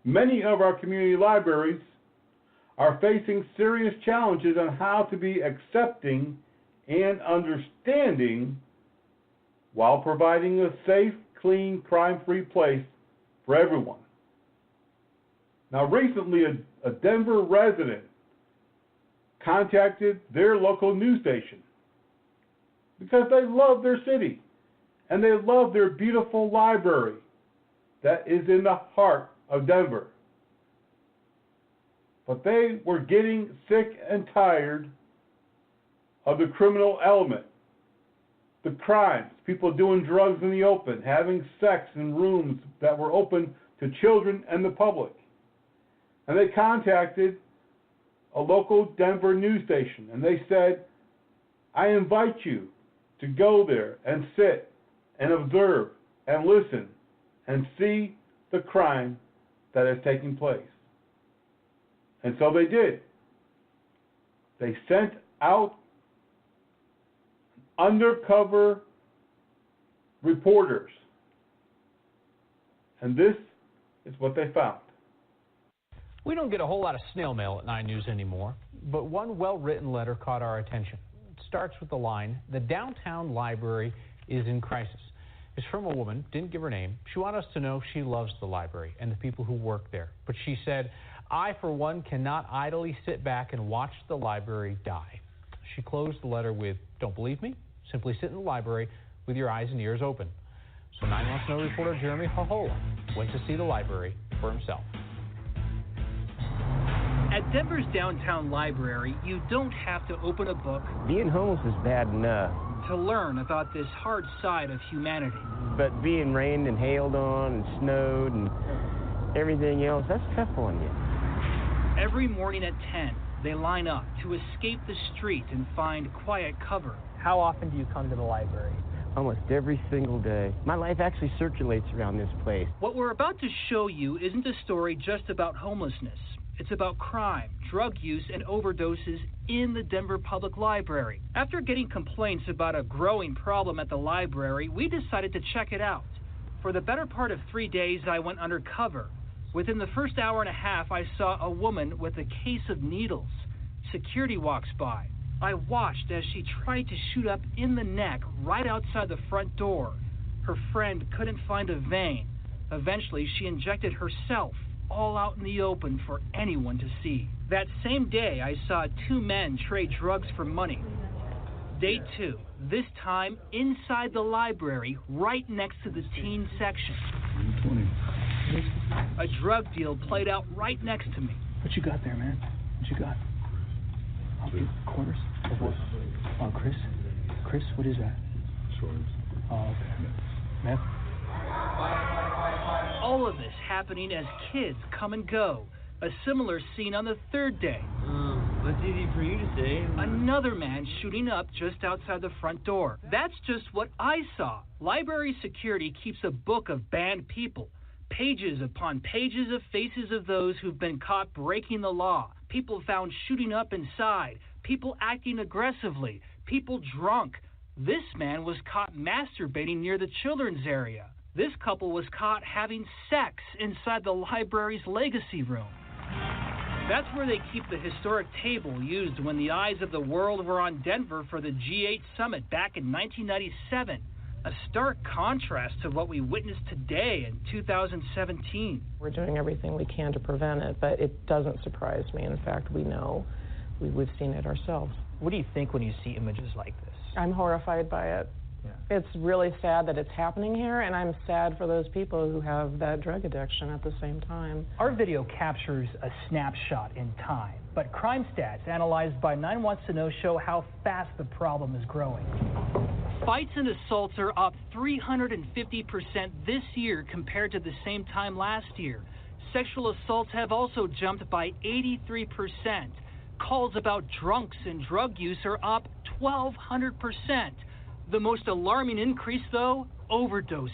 Many of our community libraries are facing serious challenges on how to be accepting and understanding while providing a safe, clean, crime-free place for everyone. Now, recently, a Denver resident contacted their local news station because they love their city and they love their beautiful library that is in the heart of Denver. But they were getting sick and tired of the criminal element, the crimes, people doing drugs in the open, having sex in rooms that were open to children and the public. And they contacted a local Denver news station, and they said, I invite you to go there and sit and observe and listen and see the crime that is taking place. And so they did. They sent out undercover reporters. And this is what they found. We don't get a whole lot of snail mail at 9 News anymore, but one well-written letter caught our attention. It starts with the line, the downtown library is in crisis. It's from a woman, didn't give her name. She wanted us to know she loves the library and the people who work there. But she said, I, for one, cannot idly sit back and watch the library die. She closed the letter with, don't believe me? Simply sit in the library with your eyes and ears open. So 9 Months No reporter Jeremy Hohola went to see the library for himself. At Denver's downtown library, you don't have to open a book. Being homeless is bad enough. To learn about this hard side of humanity. But being rained and hailed on and snowed and everything else, that's tough on you. Every morning at 10, they line up to escape the street and find quiet cover. How often do you come to the library? Almost every single day. My life actually circulates around this place. What we're about to show you isn't a story just about homelessness. It's about crime, drug use, and overdoses in the Denver Public Library. After getting complaints about a growing problem at the library, we decided to check it out. For the better part of 3 days, I went undercover. Within the first hour and a half, I saw a woman with a case of needles. Security walks by. I watched as she tried to shoot up in the neck right outside the front door. Her friend couldn't find a vein. Eventually, she injected herself, all out in the open for anyone to see. That same day, I saw 2 men trade drugs for money. Day 2, this time inside the library, right next to the teen section. A drug deal played out right next to me. What you got there, man? What you got? I'll get quarters. Of what? Oh, Chris? Chris, what is that? Shorts. Oh, okay. Meth? All of this happening as kids come and go. A similar scene on the 3rd day. What's easy for you to say? Another man shooting up just outside the front door. That's just what I saw. Library security keeps a book of banned people. Pages upon pages of faces of those who've been caught breaking the law. People found shooting up inside. People acting aggressively. People drunk. This man was caught masturbating near the children's area. This couple was caught having sex inside the library's legacy room. That's where they keep the historic table used when the eyes of the world were on Denver for the G8 summit back in 1997. A stark contrast to what we witnessed today in 2017. We're doing everything we can to prevent it, but it doesn't surprise me. In fact, we know. We've seen it ourselves. What do you think when you see images like this? I'm horrified by it. Yeah. It's really sad that it's happening here, and I'm sad for those people who have that drug addiction at the same time. Our video captures a snapshot in time, but crime stats analyzed by 9 Wants to Know show how fast the problem is growing. Fights and assaults are up 350% this year compared to the same time last year. Sexual assaults have also jumped by 83%. Calls about drunks and drug use are up 1,200%. The most alarming increase, though, overdoses.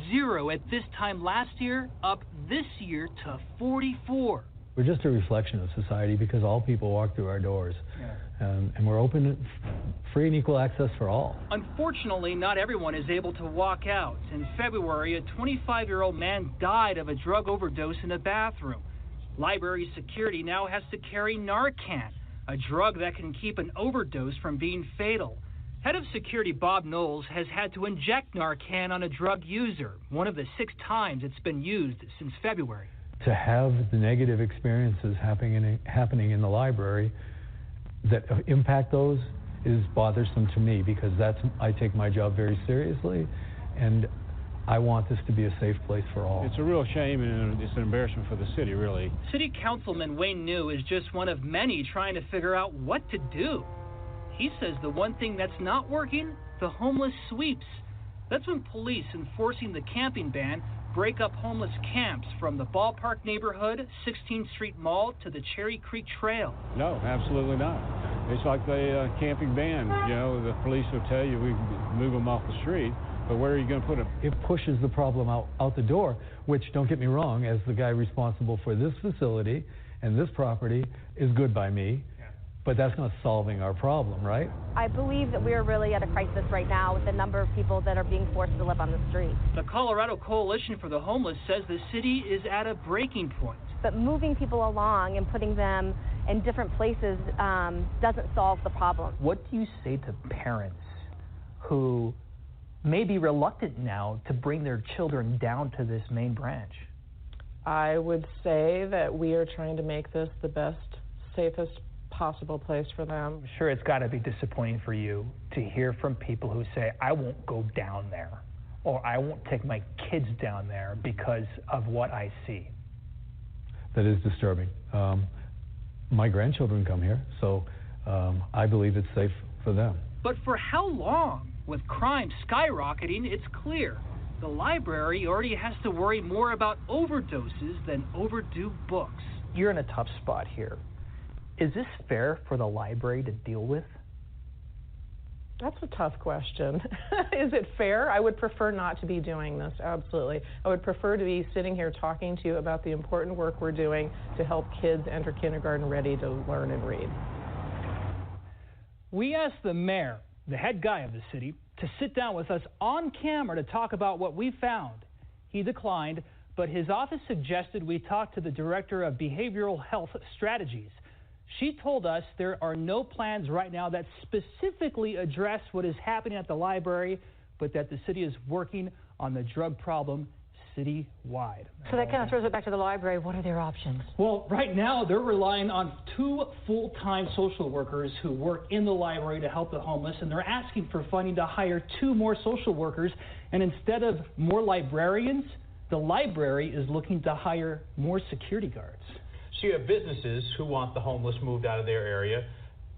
0 at this time last year, up this year to 44. We're just a reflection of society because all people walk through our doors. And we're open, free and equal access for all. Unfortunately, not everyone is able to walk out. In February, a 25-year-old man died of a drug overdose in a bathroom. Library security now has to carry Narcan, a drug that can keep an overdose from being fatal. Head of security Bob Knowles has had to inject Narcan on a drug user, one of the 6 times it's been used since February. To have the negative experiences happening in the library that impact those is bothersome to me because I take my job very seriously, and I want this to be a safe place for all. It's a real shame and it's an embarrassment for the city, really. City Councilman Wayne New is just one of many trying to figure out what to do. He says the one thing that's not working, the homeless sweeps. That's when police enforcing the camping ban break up homeless camps from the Ballpark neighborhood, 16th Street Mall, to the Cherry Creek Trail. No, absolutely not. It's like the camping ban. You know, the police will tell you we move them off the street, but where are you going to put them? It pushes the problem out the door, which, don't get me wrong, as the guy responsible for this facility and this property is good by me. But that's not solving our problem, right? I believe that we're really at a crisis right now with the number of people that are being forced to live on the street. The Colorado Coalition for the Homeless says the city is at a breaking point. But moving people along and putting them in different places doesn't solve the problem. What do you say to parents who may be reluctant now to bring their children down to this main branch? I would say that we are trying to make this the best, safest possible place for them. I'm sure it's got to be disappointing for you to hear from people who say, I won't go down there, or I won't take my kids down there because of what I see. That is disturbing. My grandchildren come here, so I believe it's safe for them. But for how long? With crime skyrocketing, it's clear the library already has to worry more about overdoses than overdue books. You're in a tough spot here. Is this fair for the library to deal with? That's a tough question. Is it fair? I would prefer not to be doing this, absolutely. I would prefer to be sitting here talking to you about the important work we're doing to help kids enter kindergarten ready to learn and read. We asked the mayor, the head guy of the city, to sit down with us on camera to talk about what we found. He declined, but his office suggested we talk to the director of behavioral health strategies. She told us there are no plans right now that specifically address what is happening at the library, but that the city is working on the drug problem citywide. So that kind of throws it back to the library. What are their options? Well, right now they're relying on 2 full-time social workers who work in the library to help the homeless, and they're asking for funding to hire 2 more social workers. And instead of more librarians, the library is looking to hire more security guards. So you have businesses who want the homeless moved out of their area,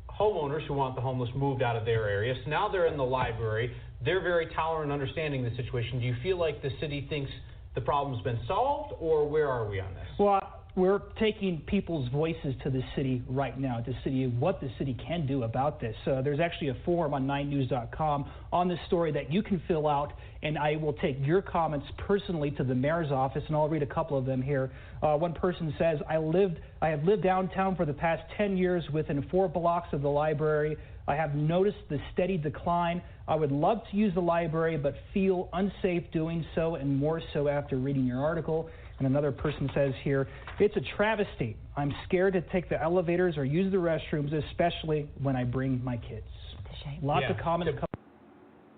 homeowners who want the homeless moved out of their area. So now they're in the library. They're very tolerant and understanding the situation. Do you feel like the city thinks the problem's been solved, or where are we on this? Well, we're taking people's voices to the city right now, to see what the city can do about this. There's actually a form on 9news.com on this story that you can fill out, and I will take your comments personally to the mayor's office, and I'll read a couple of them here. One person says, I have lived downtown for the past 10 years within 4 blocks of the library. I have noticed the steady decline. I would love to use the library, but feel unsafe doing so, and more so after reading your article. And another person says here, it's a travesty. I'm scared to take the elevators or use the restrooms, especially when I bring my kids. It's a shame. Lots of comments.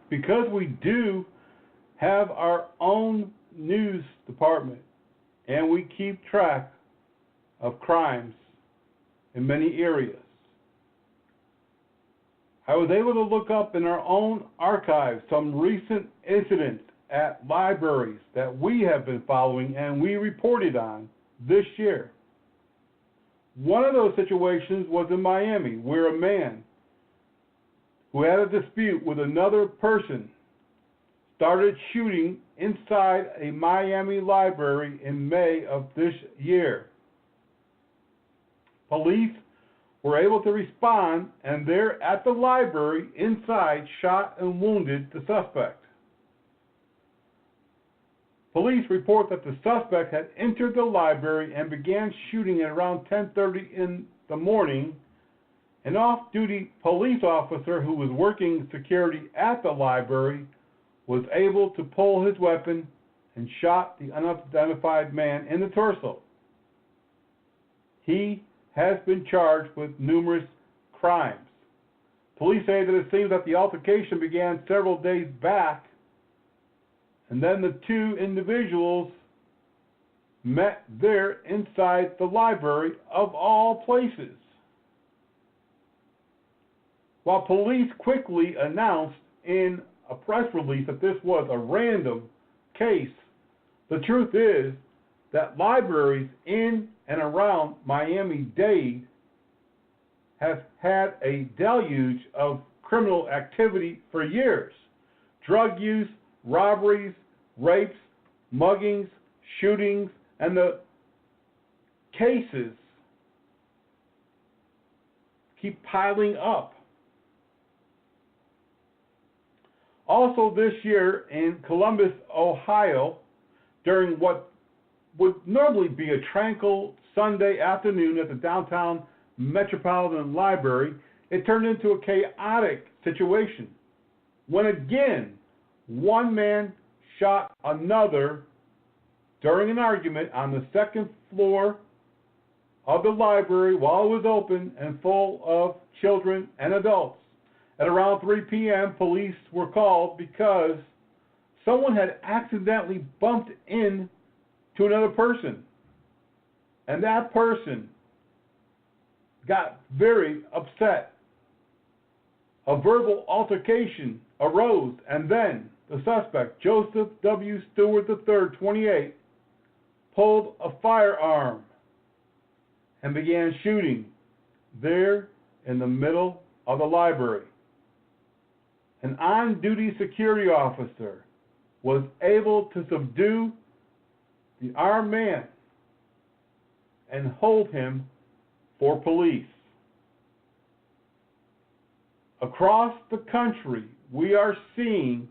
Because we do have our own news department, and we keep track of crimes in many areas. I was able to look up in our own archives some recent incidents at libraries that we have been following and we reported on this year. One of those situations was in Miami, where a man who had a dispute with another person started shooting inside a Miami library in May of this year. Police were able to respond, and there at the library inside shot and wounded the suspect. Police report that the suspect had entered the library and began shooting at around 10:30 in the morning. An off-duty police officer who was working security at the library was able to pull his weapon and shot the unidentified man in the torso. He has been charged with numerous crimes. Police say that it seems that the altercation began several days back, and then the two individuals met there inside the library of all places. While police quickly announced in a press release that this was a random case, the truth is that libraries in and around Miami-Dade have had a deluge of criminal activity for years. Drug use, robberies, rapes, muggings, shootings, and the cases keep piling up. Also this year in Columbus, Ohio, during what would normally be a tranquil Sunday afternoon at the downtown Metropolitan Library, it turned into a chaotic situation when again one man shot another during an argument on the second floor of the library while it was open and full of children and adults. At around 3 p.m., police were called because someone had accidentally bumped into another person, and that person got very upset. A verbal altercation arose, and then the suspect, Joseph W. Stewart III, 28, pulled a firearm and began shooting there in the middle of the library. An on-duty security officer was able to subdue the armed man and hold him for police. Across the country, we are seeing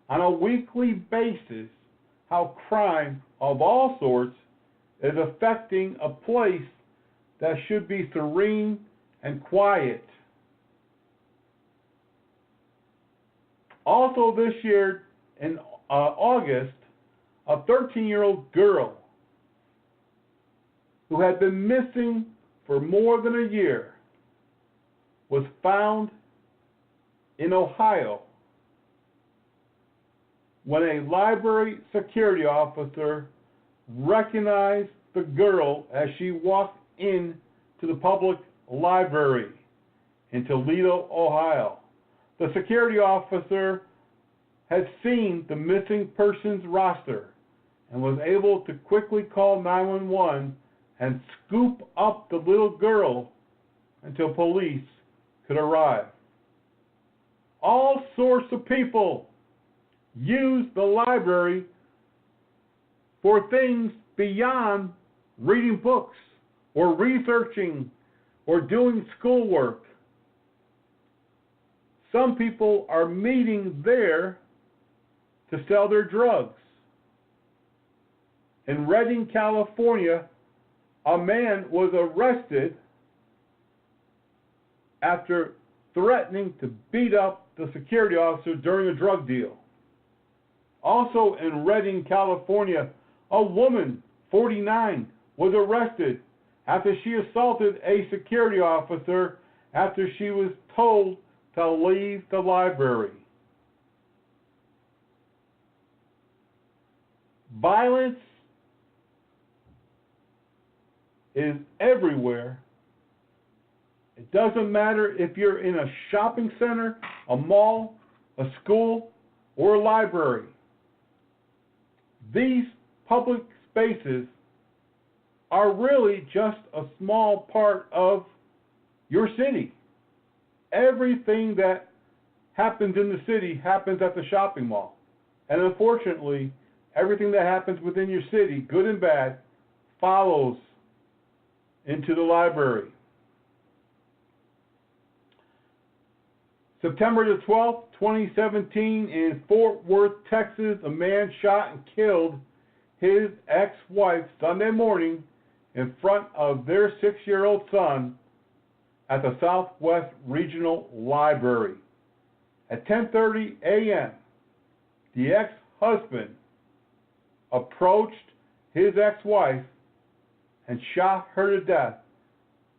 on a weekly basis how crime of all sorts is affecting a place that should be serene and quiet. Also this year in August, a 13-year-old girl who had been missing for more than a year was found in Ohio when a library security officer recognized the girl as she walked in to the public library in Toledo, Ohio. The security officer had seen the missing persons roster and was able to quickly call 911 and scoop up the little girl until police could arrive. All sorts of people use the library for things beyond reading books or researching or doing schoolwork. Some people are meeting there to sell their drugs. In Redding, California, a man was arrested after threatening to beat up the security officer during a drug deal. Also in Redding, California, a woman, 49, was arrested after she assaulted a security officer after she was told to leave the library. Violence is everywhere. It doesn't matter if you're in a shopping center, a mall, a school, or a library. These public spaces are really just a small part of your city. Everything that happens in the city happens at the shopping mall. And unfortunately, everything that happens within your city, good and bad, follows into the library. September the 12th, 2017, in Fort Worth, Texas, a man shot and killed his ex-wife Sunday morning in front of their 6-year-old son at the Southwest Regional Library. At 10:30 a.m., the ex-husband approached his ex-wife and shot her to death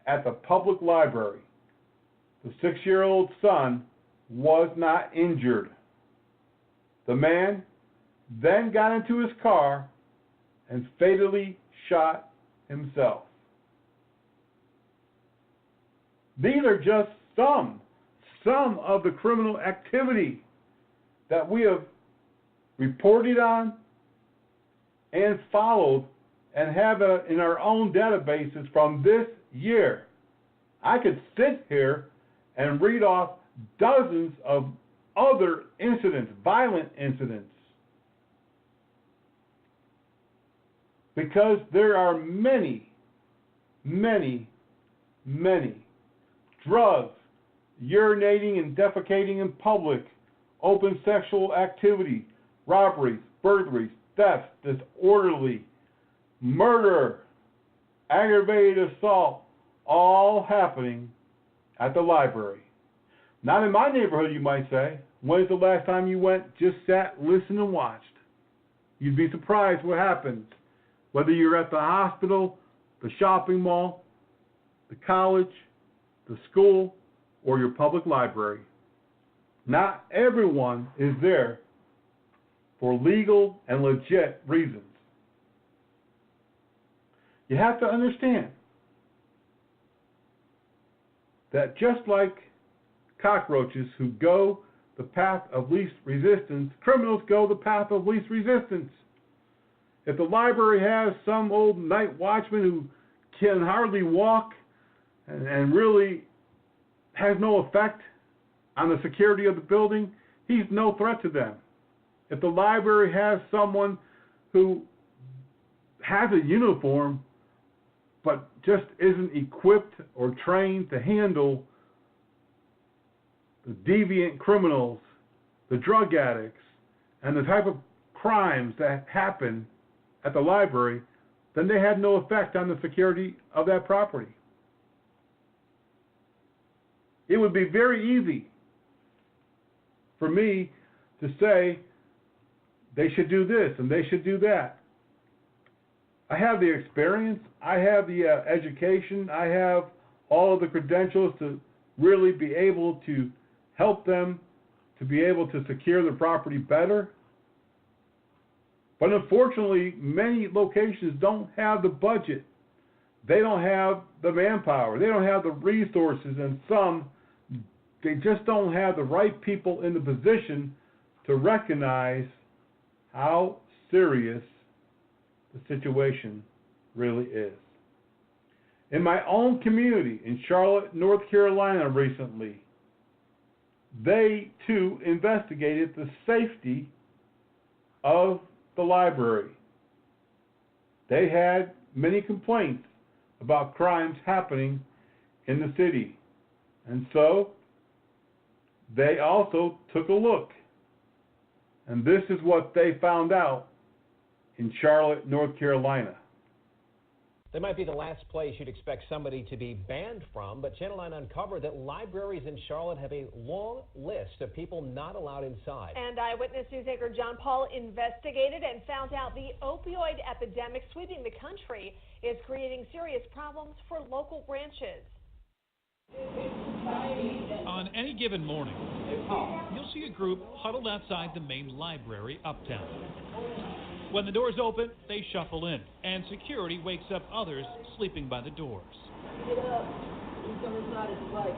at the public library. The 6-year-old son was not injured. The man then got into his car and fatally shot himself. These are just some of the criminal activity that we have reported on and followed and have in our own databases from this year. I could sit here and read off dozens of other incidents, violent incidents, because there are many drugs, urinating and defecating in public, open sexual activity, robberies, burglaries, theft, disorderly, murder, aggravated assault, all happening at the library. Not in my neighborhood, you might say. When's the last time you went, just sat, listened, and watched? You'd be surprised what happens. Whether you're at the hospital, the shopping mall, the college, the school, or your public library. Not everyone is there for legal and legit reasons. You have to understand that just like cockroaches who go the path of least resistance, criminals go the path of least resistance. If the library has some old night watchman who can hardly walk and really has no effect on the security of the building, he's no threat to them. If the library has someone who has a uniform but just isn't equipped or trained to handle the deviant criminals, the drug addicts, and the type of crimes that happen at the library, then they had no effect on the security of that property. It would be very easy for me to say they should do this and they should do that. I have the experience, I have the education, I have all of the credentials to really be able to help them to be able to secure their property better. But unfortunately, many locations don't have the budget. They don't have the manpower. They don't have the resources, and some, they just don't have the right people in the position to recognize how serious the situation really is. In my own community in Charlotte, North Carolina recently, they too investigated the safety of the library. They had many complaints about crimes happening in the city. And so they also took a look. And this is what they found out in Charlotte, North Carolina. They might be the last place you'd expect somebody to be banned from, but Channel 9 uncovered that libraries in Charlotte have a long list of people not allowed inside. And Eyewitness News anchor John Paul investigated and found out the opioid epidemic sweeping the country is creating serious problems for local branches. On any given morning, you'll see a group huddled outside the main library uptown. When the doors open, they shuffle in, and security wakes up others sleeping by the doors. Get up. You come inside if you like.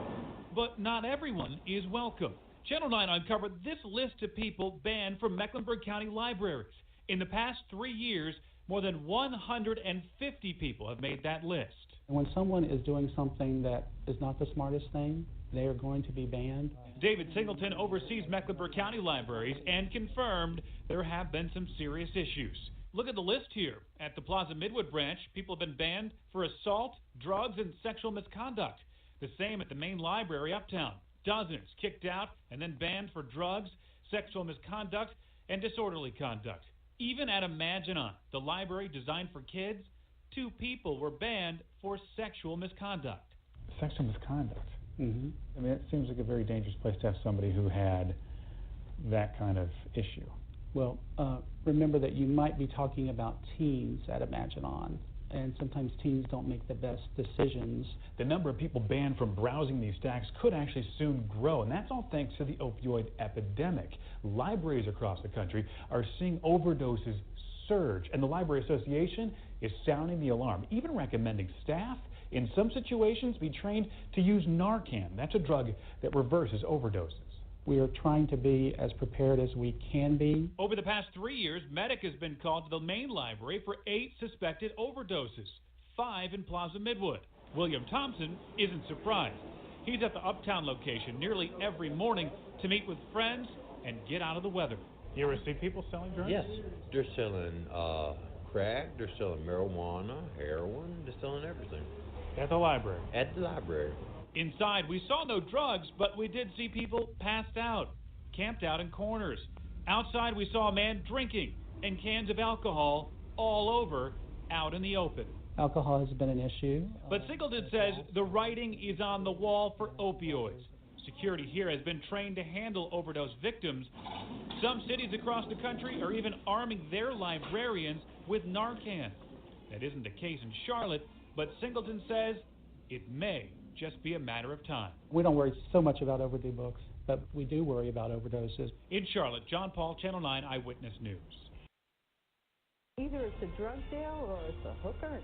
But not everyone is welcome. Channel 9 uncovered this list of people banned from Mecklenburg County libraries. In the past 3 years, more than 150 people have made that list. When someone is doing something that is not the smartest thing, they are going to be banned. David Singleton oversees Mecklenburg County libraries and confirmed there have been some serious issues. Look at the list here. At the Plaza Midwood branch, people have been banned for assault, drugs, and sexual misconduct. The same at the main library uptown. Dozens kicked out and then banned for drugs, sexual misconduct, and disorderly conduct. Even at Imaginon, the library designed for kids, 2 people were banned for sexual misconduct. Sexual misconduct? Mm-hmm. I mean, it seems like a very dangerous place to have somebody who had that kind of issue. Well, remember that you might be talking about teens at Imaginon, and sometimes teens don't make the best decisions. The number of people banned from browsing these stacks could actually soon grow, and that's all thanks to the opioid epidemic. Libraries across the country are seeing overdoses surge, and the Library Association is sounding the alarm, even recommending staff in some situations be trained to use Narcan. That's a drug that reverses overdoses. We are trying to be as prepared as we can be. Over the past 3 years, Medic has been called to the main library for 8 suspected overdoses, 5 in Plaza Midwood. William Thompson isn't surprised. He's at the Uptown location nearly every morning to meet with friends and get out of the weather. You ever see people selling drugs? Yes. They're selling crack, they're selling marijuana, heroin, they're selling everything. At the library? At the library. Inside, we saw no drugs, but we did see people passed out, camped out in corners. Outside, we saw a man drinking and cans of alcohol all over, out in the open. Alcohol has been an issue. But Singleton says the writing is on the wall for opioids. Security here has been trained to handle overdose victims. Some cities across the country are even arming their librarians with Narcan. That isn't the case in Charlotte, but Singleton says it may just be a matter of time. We don't worry so much about overdue books, but we do worry about overdoses. In Charlotte, John Paul, Channel 9 Eyewitness News. Either it's a drug deal or it's a hooker.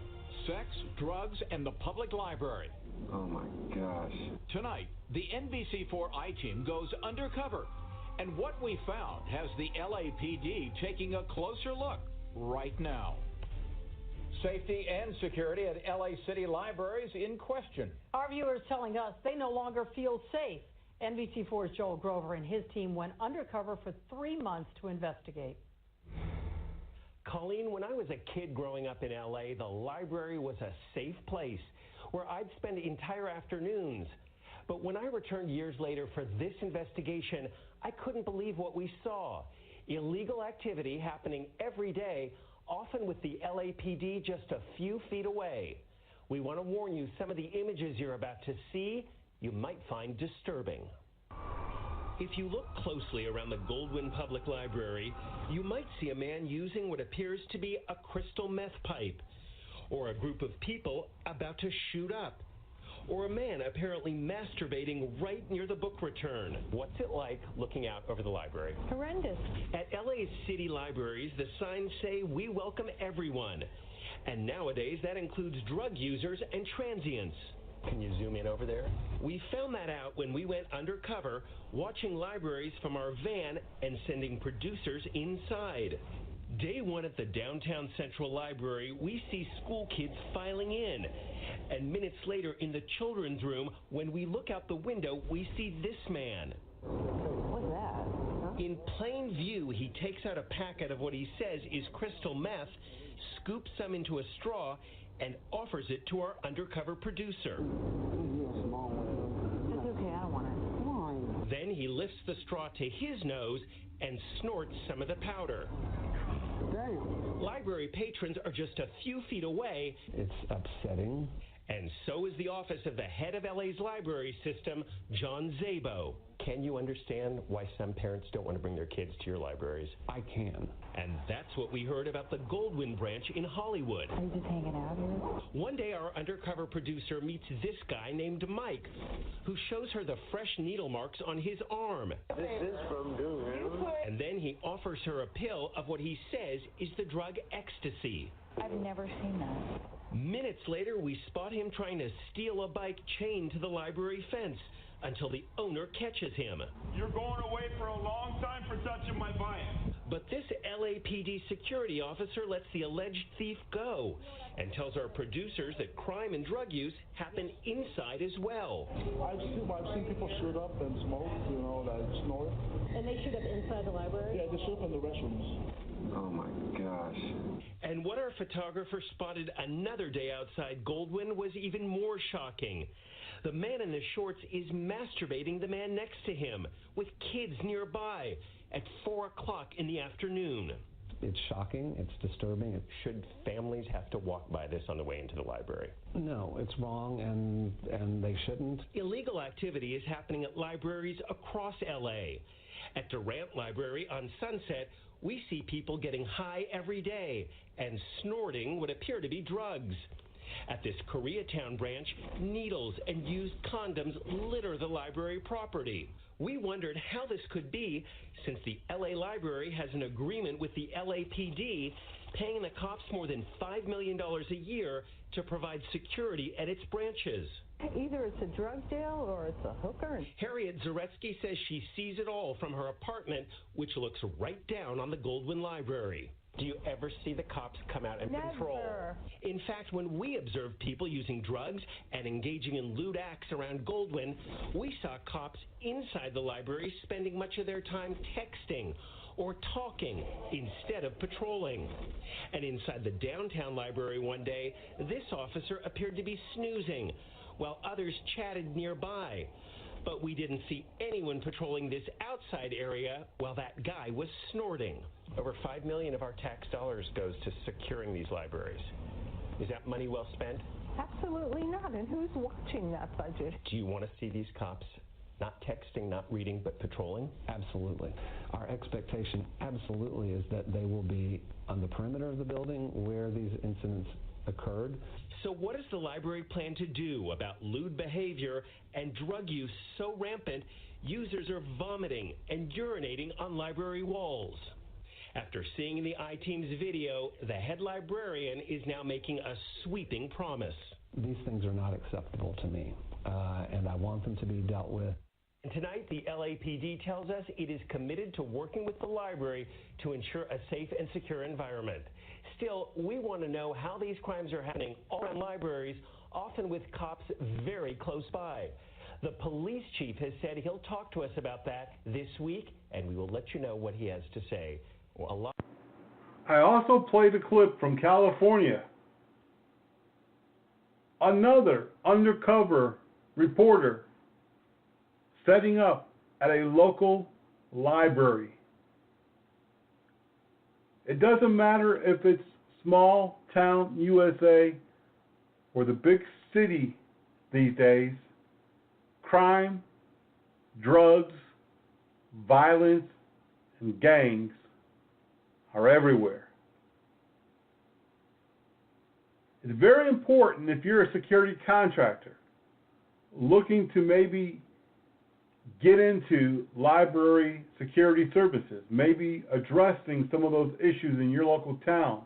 Sex, drugs, and the public library. Oh my gosh. Tonight, the NBC4 I-Team goes undercover. And what we found has the LAPD taking a closer look right now. Safety and security at LA City libraries in question. Our viewers telling us they no longer feel safe. NBC4's Joel Grover and his team went undercover for 3 months to investigate. Colleen, when I was a kid growing up in LA, the library was a safe place where I'd spend entire afternoons. But when I returned years later for this investigation, I couldn't believe what we saw. Illegal activity happening every day, often with the LAPD just a few feet away. We want to warn you, some of the images you're about to see, you might find disturbing. If you look closely around the Goldwyn Public Library, you might see a man using what appears to be a crystal meth pipe, or a group of people about to shoot up, or a man apparently masturbating right near the book return. What's it like looking out over the library? Horrendous. At LA's city libraries, the signs say we welcome everyone. And nowadays, that includes drug users and transients. Can you zoom in over there? We found that out when we went undercover, watching libraries from our van and sending producers inside. Day one at the downtown Central Library, we see school kids filing in. And minutes later in the children's room, when we look out the window, we see this man. What's that? Huh? In plain view, he takes out a packet of what he says is crystal meth, scoops some into a straw, and offers it to our undercover producer. That's okay, I don't want it. Why? Then he lifts the straw to his nose and snorts some of the powder. Damn. Library patrons are just a few feet away. It's upsetting. And so is the office of the head of LA's library system, John Szabo. Can you understand why some parents don't want to bring their kids to your libraries? I can. And that's what we heard about the Goldwyn branch in Hollywood. Are you just hanging out here? One day our undercover producer meets this guy named Mike, who shows her the fresh needle marks on his arm. This is from Doom. And then he offers her a pill of what he says is the drug ecstasy. I've never seen that. Minutes later, we spot him trying to steal a bike chained to the library fence until the owner catches him. You're going away for a long time for touching my bike. But this LAPD security officer lets the alleged thief go and tells our producers that crime and drug use happen inside as well. I've seen people shoot up and smoke, that snort. And they shoot up inside the library? Yeah, they shoot up in the restrooms. Oh my gosh. And what our photographer spotted another day outside Goldwyn was even more shocking. The man in the shorts is masturbating the man next to him with kids nearby at 4 o'clock in the afternoon. It's shocking. It's disturbing. Should families have to walk by this on the way into the library? No, it's wrong, and they shouldn't. Illegal activity is happening at libraries across LA. At Durant Library on Sunset, we see people getting high every day and snorting what appear to be drugs. At this Koreatown branch, needles and used condoms litter the library property. We wondered how this could be since the LA Library has an agreement with the LAPD paying the cops more than $5 million a year to provide security at its branches. Either it's a drug deal or it's a hooker. Harriet Zaretsky says she sees it all from her apartment, which looks right down on the Goldwyn Library. Do you ever see the cops come out and patrol? In fact, when we observed people using drugs and engaging in lewd acts around Goldwyn, we saw cops inside the library spending much of their time texting or talking instead of patrolling. And inside the downtown library one day, this officer appeared to be snoozing, while others chatted nearby. But we didn't see anyone patrolling this outside area while that guy was snorting. Over $5 million of our tax dollars goes to securing these libraries. Is that money well spent? Absolutely not. And who's watching that budget? Do you want to see these cops not texting, not reading, but patrolling? Absolutely. Our expectation absolutely is that they will be on the perimeter of the building where these incidents occurred. So what does the library plan to do about lewd behavior and drug use so rampant users are vomiting and urinating on library walls? After seeing the I-Team's video, the head librarian is now making a sweeping promise. These things are not acceptable to me, and I want them to be dealt with. And tonight, the LAPD tells us it is committed to working with the library to ensure a safe and secure environment. Still, we want to know how these crimes are happening all around libraries, often with cops very close by. The police chief has said he'll talk to us about that this week, and we will let you know what he has to say. I also played a clip from California. Another undercover reporter setting up at a local library. It doesn't matter if it's small town USA or the big city these days. Crime, drugs, violence, and gangs are everywhere. It's very important if you're a security contractor looking to maybe get into library security services, maybe addressing some of those issues in your local town,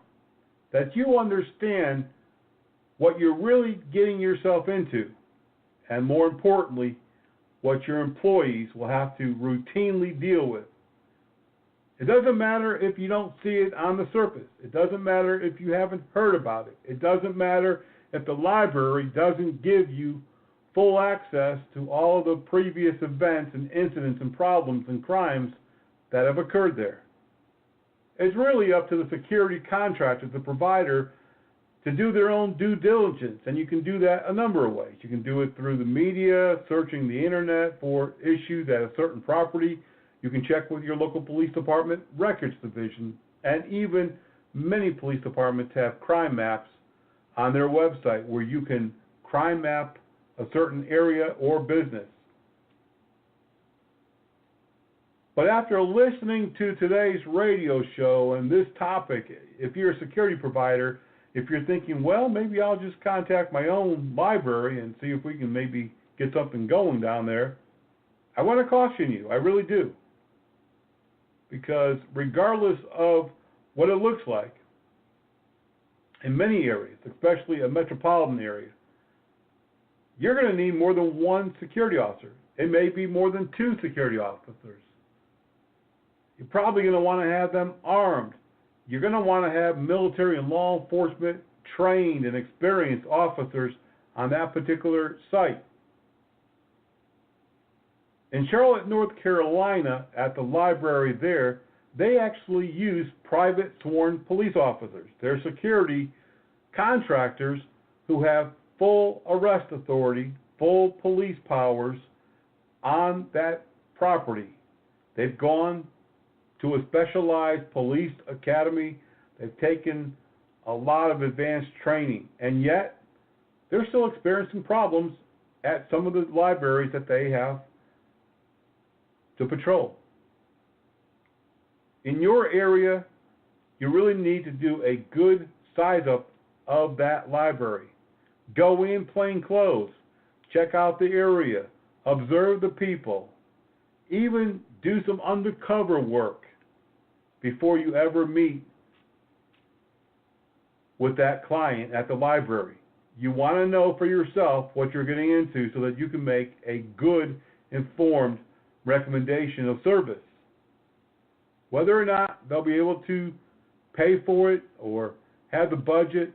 that you understand what you're really getting yourself into, and more importantly, what your employees will have to routinely deal with. It doesn't matter if you don't see it on the surface. It doesn't matter if you haven't heard about it. It doesn't matter if the library doesn't give you full access to all of the previous events and incidents and problems and crimes that have occurred there. It's really up to the security contractor, the provider, to do their own due diligence, and you can do that a number of ways. You can do it through the media, searching the internet for issues at a certain property. You can check with your local police department records division, and even many police departments have crime maps on their website where you can crime map a certain area or business. But after listening to today's radio show and this topic, if you're a security provider, if you're thinking, well, maybe I'll just contact my own library and see if we can maybe get something going down there, I want to caution you. I really do. Because regardless of what it looks like, in many areas, especially a metropolitan area, you're going to need more than one security officer. It may be more than two security officers. You're probably going to want to have them armed. You're going to want to have military and law enforcement trained and experienced officers on that particular site. In Charlotte, North Carolina, at the library there, they actually use private sworn police officers. They're security contractors who have full arrest authority, full police powers on that property. They've gone to a specialized police academy. They've taken a lot of advanced training, and yet they're still experiencing problems at some of the libraries that they have to patrol. In your area, you really need to do a good size-up of that library. Go in plain clothes, check out the area, observe the people, even do some undercover work before you ever meet with that client at the library. You want to know for yourself what you're getting into so that you can make a good, informed recommendation of service. Whether or not they'll be able to pay for it or have the budget,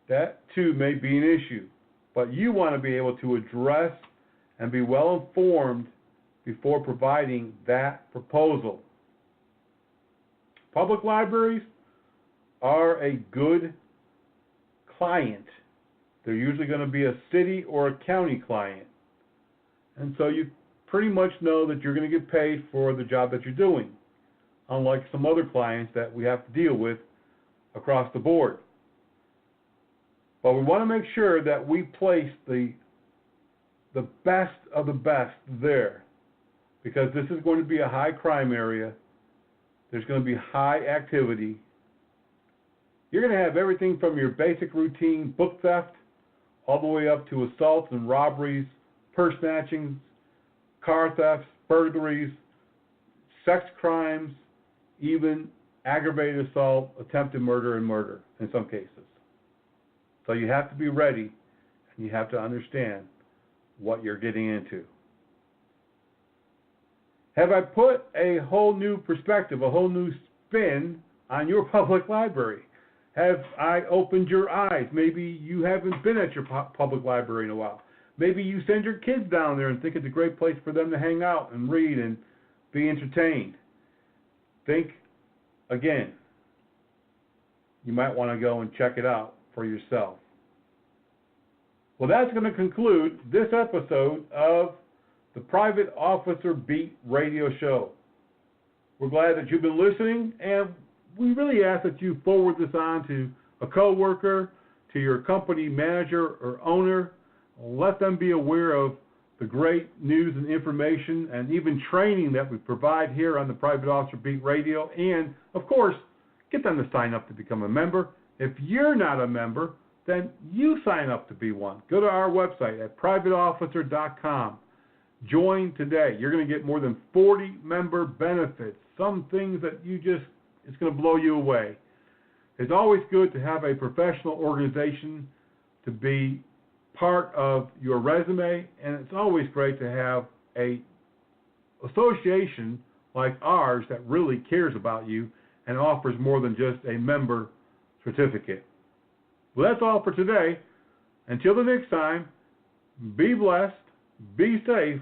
that too may be an issue. But you want to be able to address and be well informed before providing that proposal. Public libraries are a good client. They're usually going to be a city or a county client. And so you pretty much know that you're going to get paid for the job that you're doing, unlike some other clients that we have to deal with across the board. But we want to make sure that we place the best of the best there, because this is going to be a high crime area. There's going to be high activity. You're going to have everything from your basic routine book theft all the way up to assaults and robberies, purse snatchings, car thefts, burglaries, sex crimes, even aggravated assault, attempted murder, and murder in some cases. So you have to be ready, and you have to understand what you're getting into. Have I put a whole new perspective, a whole new spin on your public library? Have I opened your eyes? Maybe you haven't been at your public library in a while. Maybe you send your kids down there and think it's a great place for them to hang out and read and be entertained. Think again. You might want to go and check it out for yourself. Well, that's going to conclude this episode of the Private Officer Beat radio show. We're glad that you've been listening, and we really ask that you forward this on to a coworker, to your company manager or owner. Let them be aware of the great news and information and even training that we provide here on the Private Officer Beat Radio. And, of course, get them to sign up to become a member. If you're not a member, then you sign up to be one. Go to our website at privateofficer.com. Join today. You're going to get more than 40 member benefits, some things that it's going to blow you away. It's always good to have a professional organization to be part of your resume, and it's always great to have a association like ours that really cares about you and offers more than just a member certificate. Well, that's all for today. Until the next time, be blessed, be safe,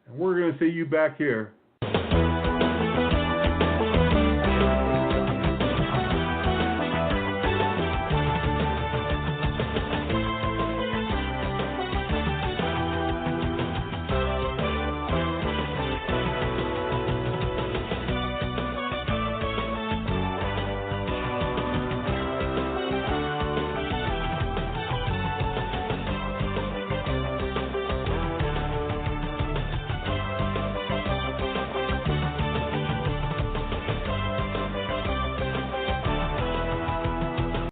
and we're going to see you back here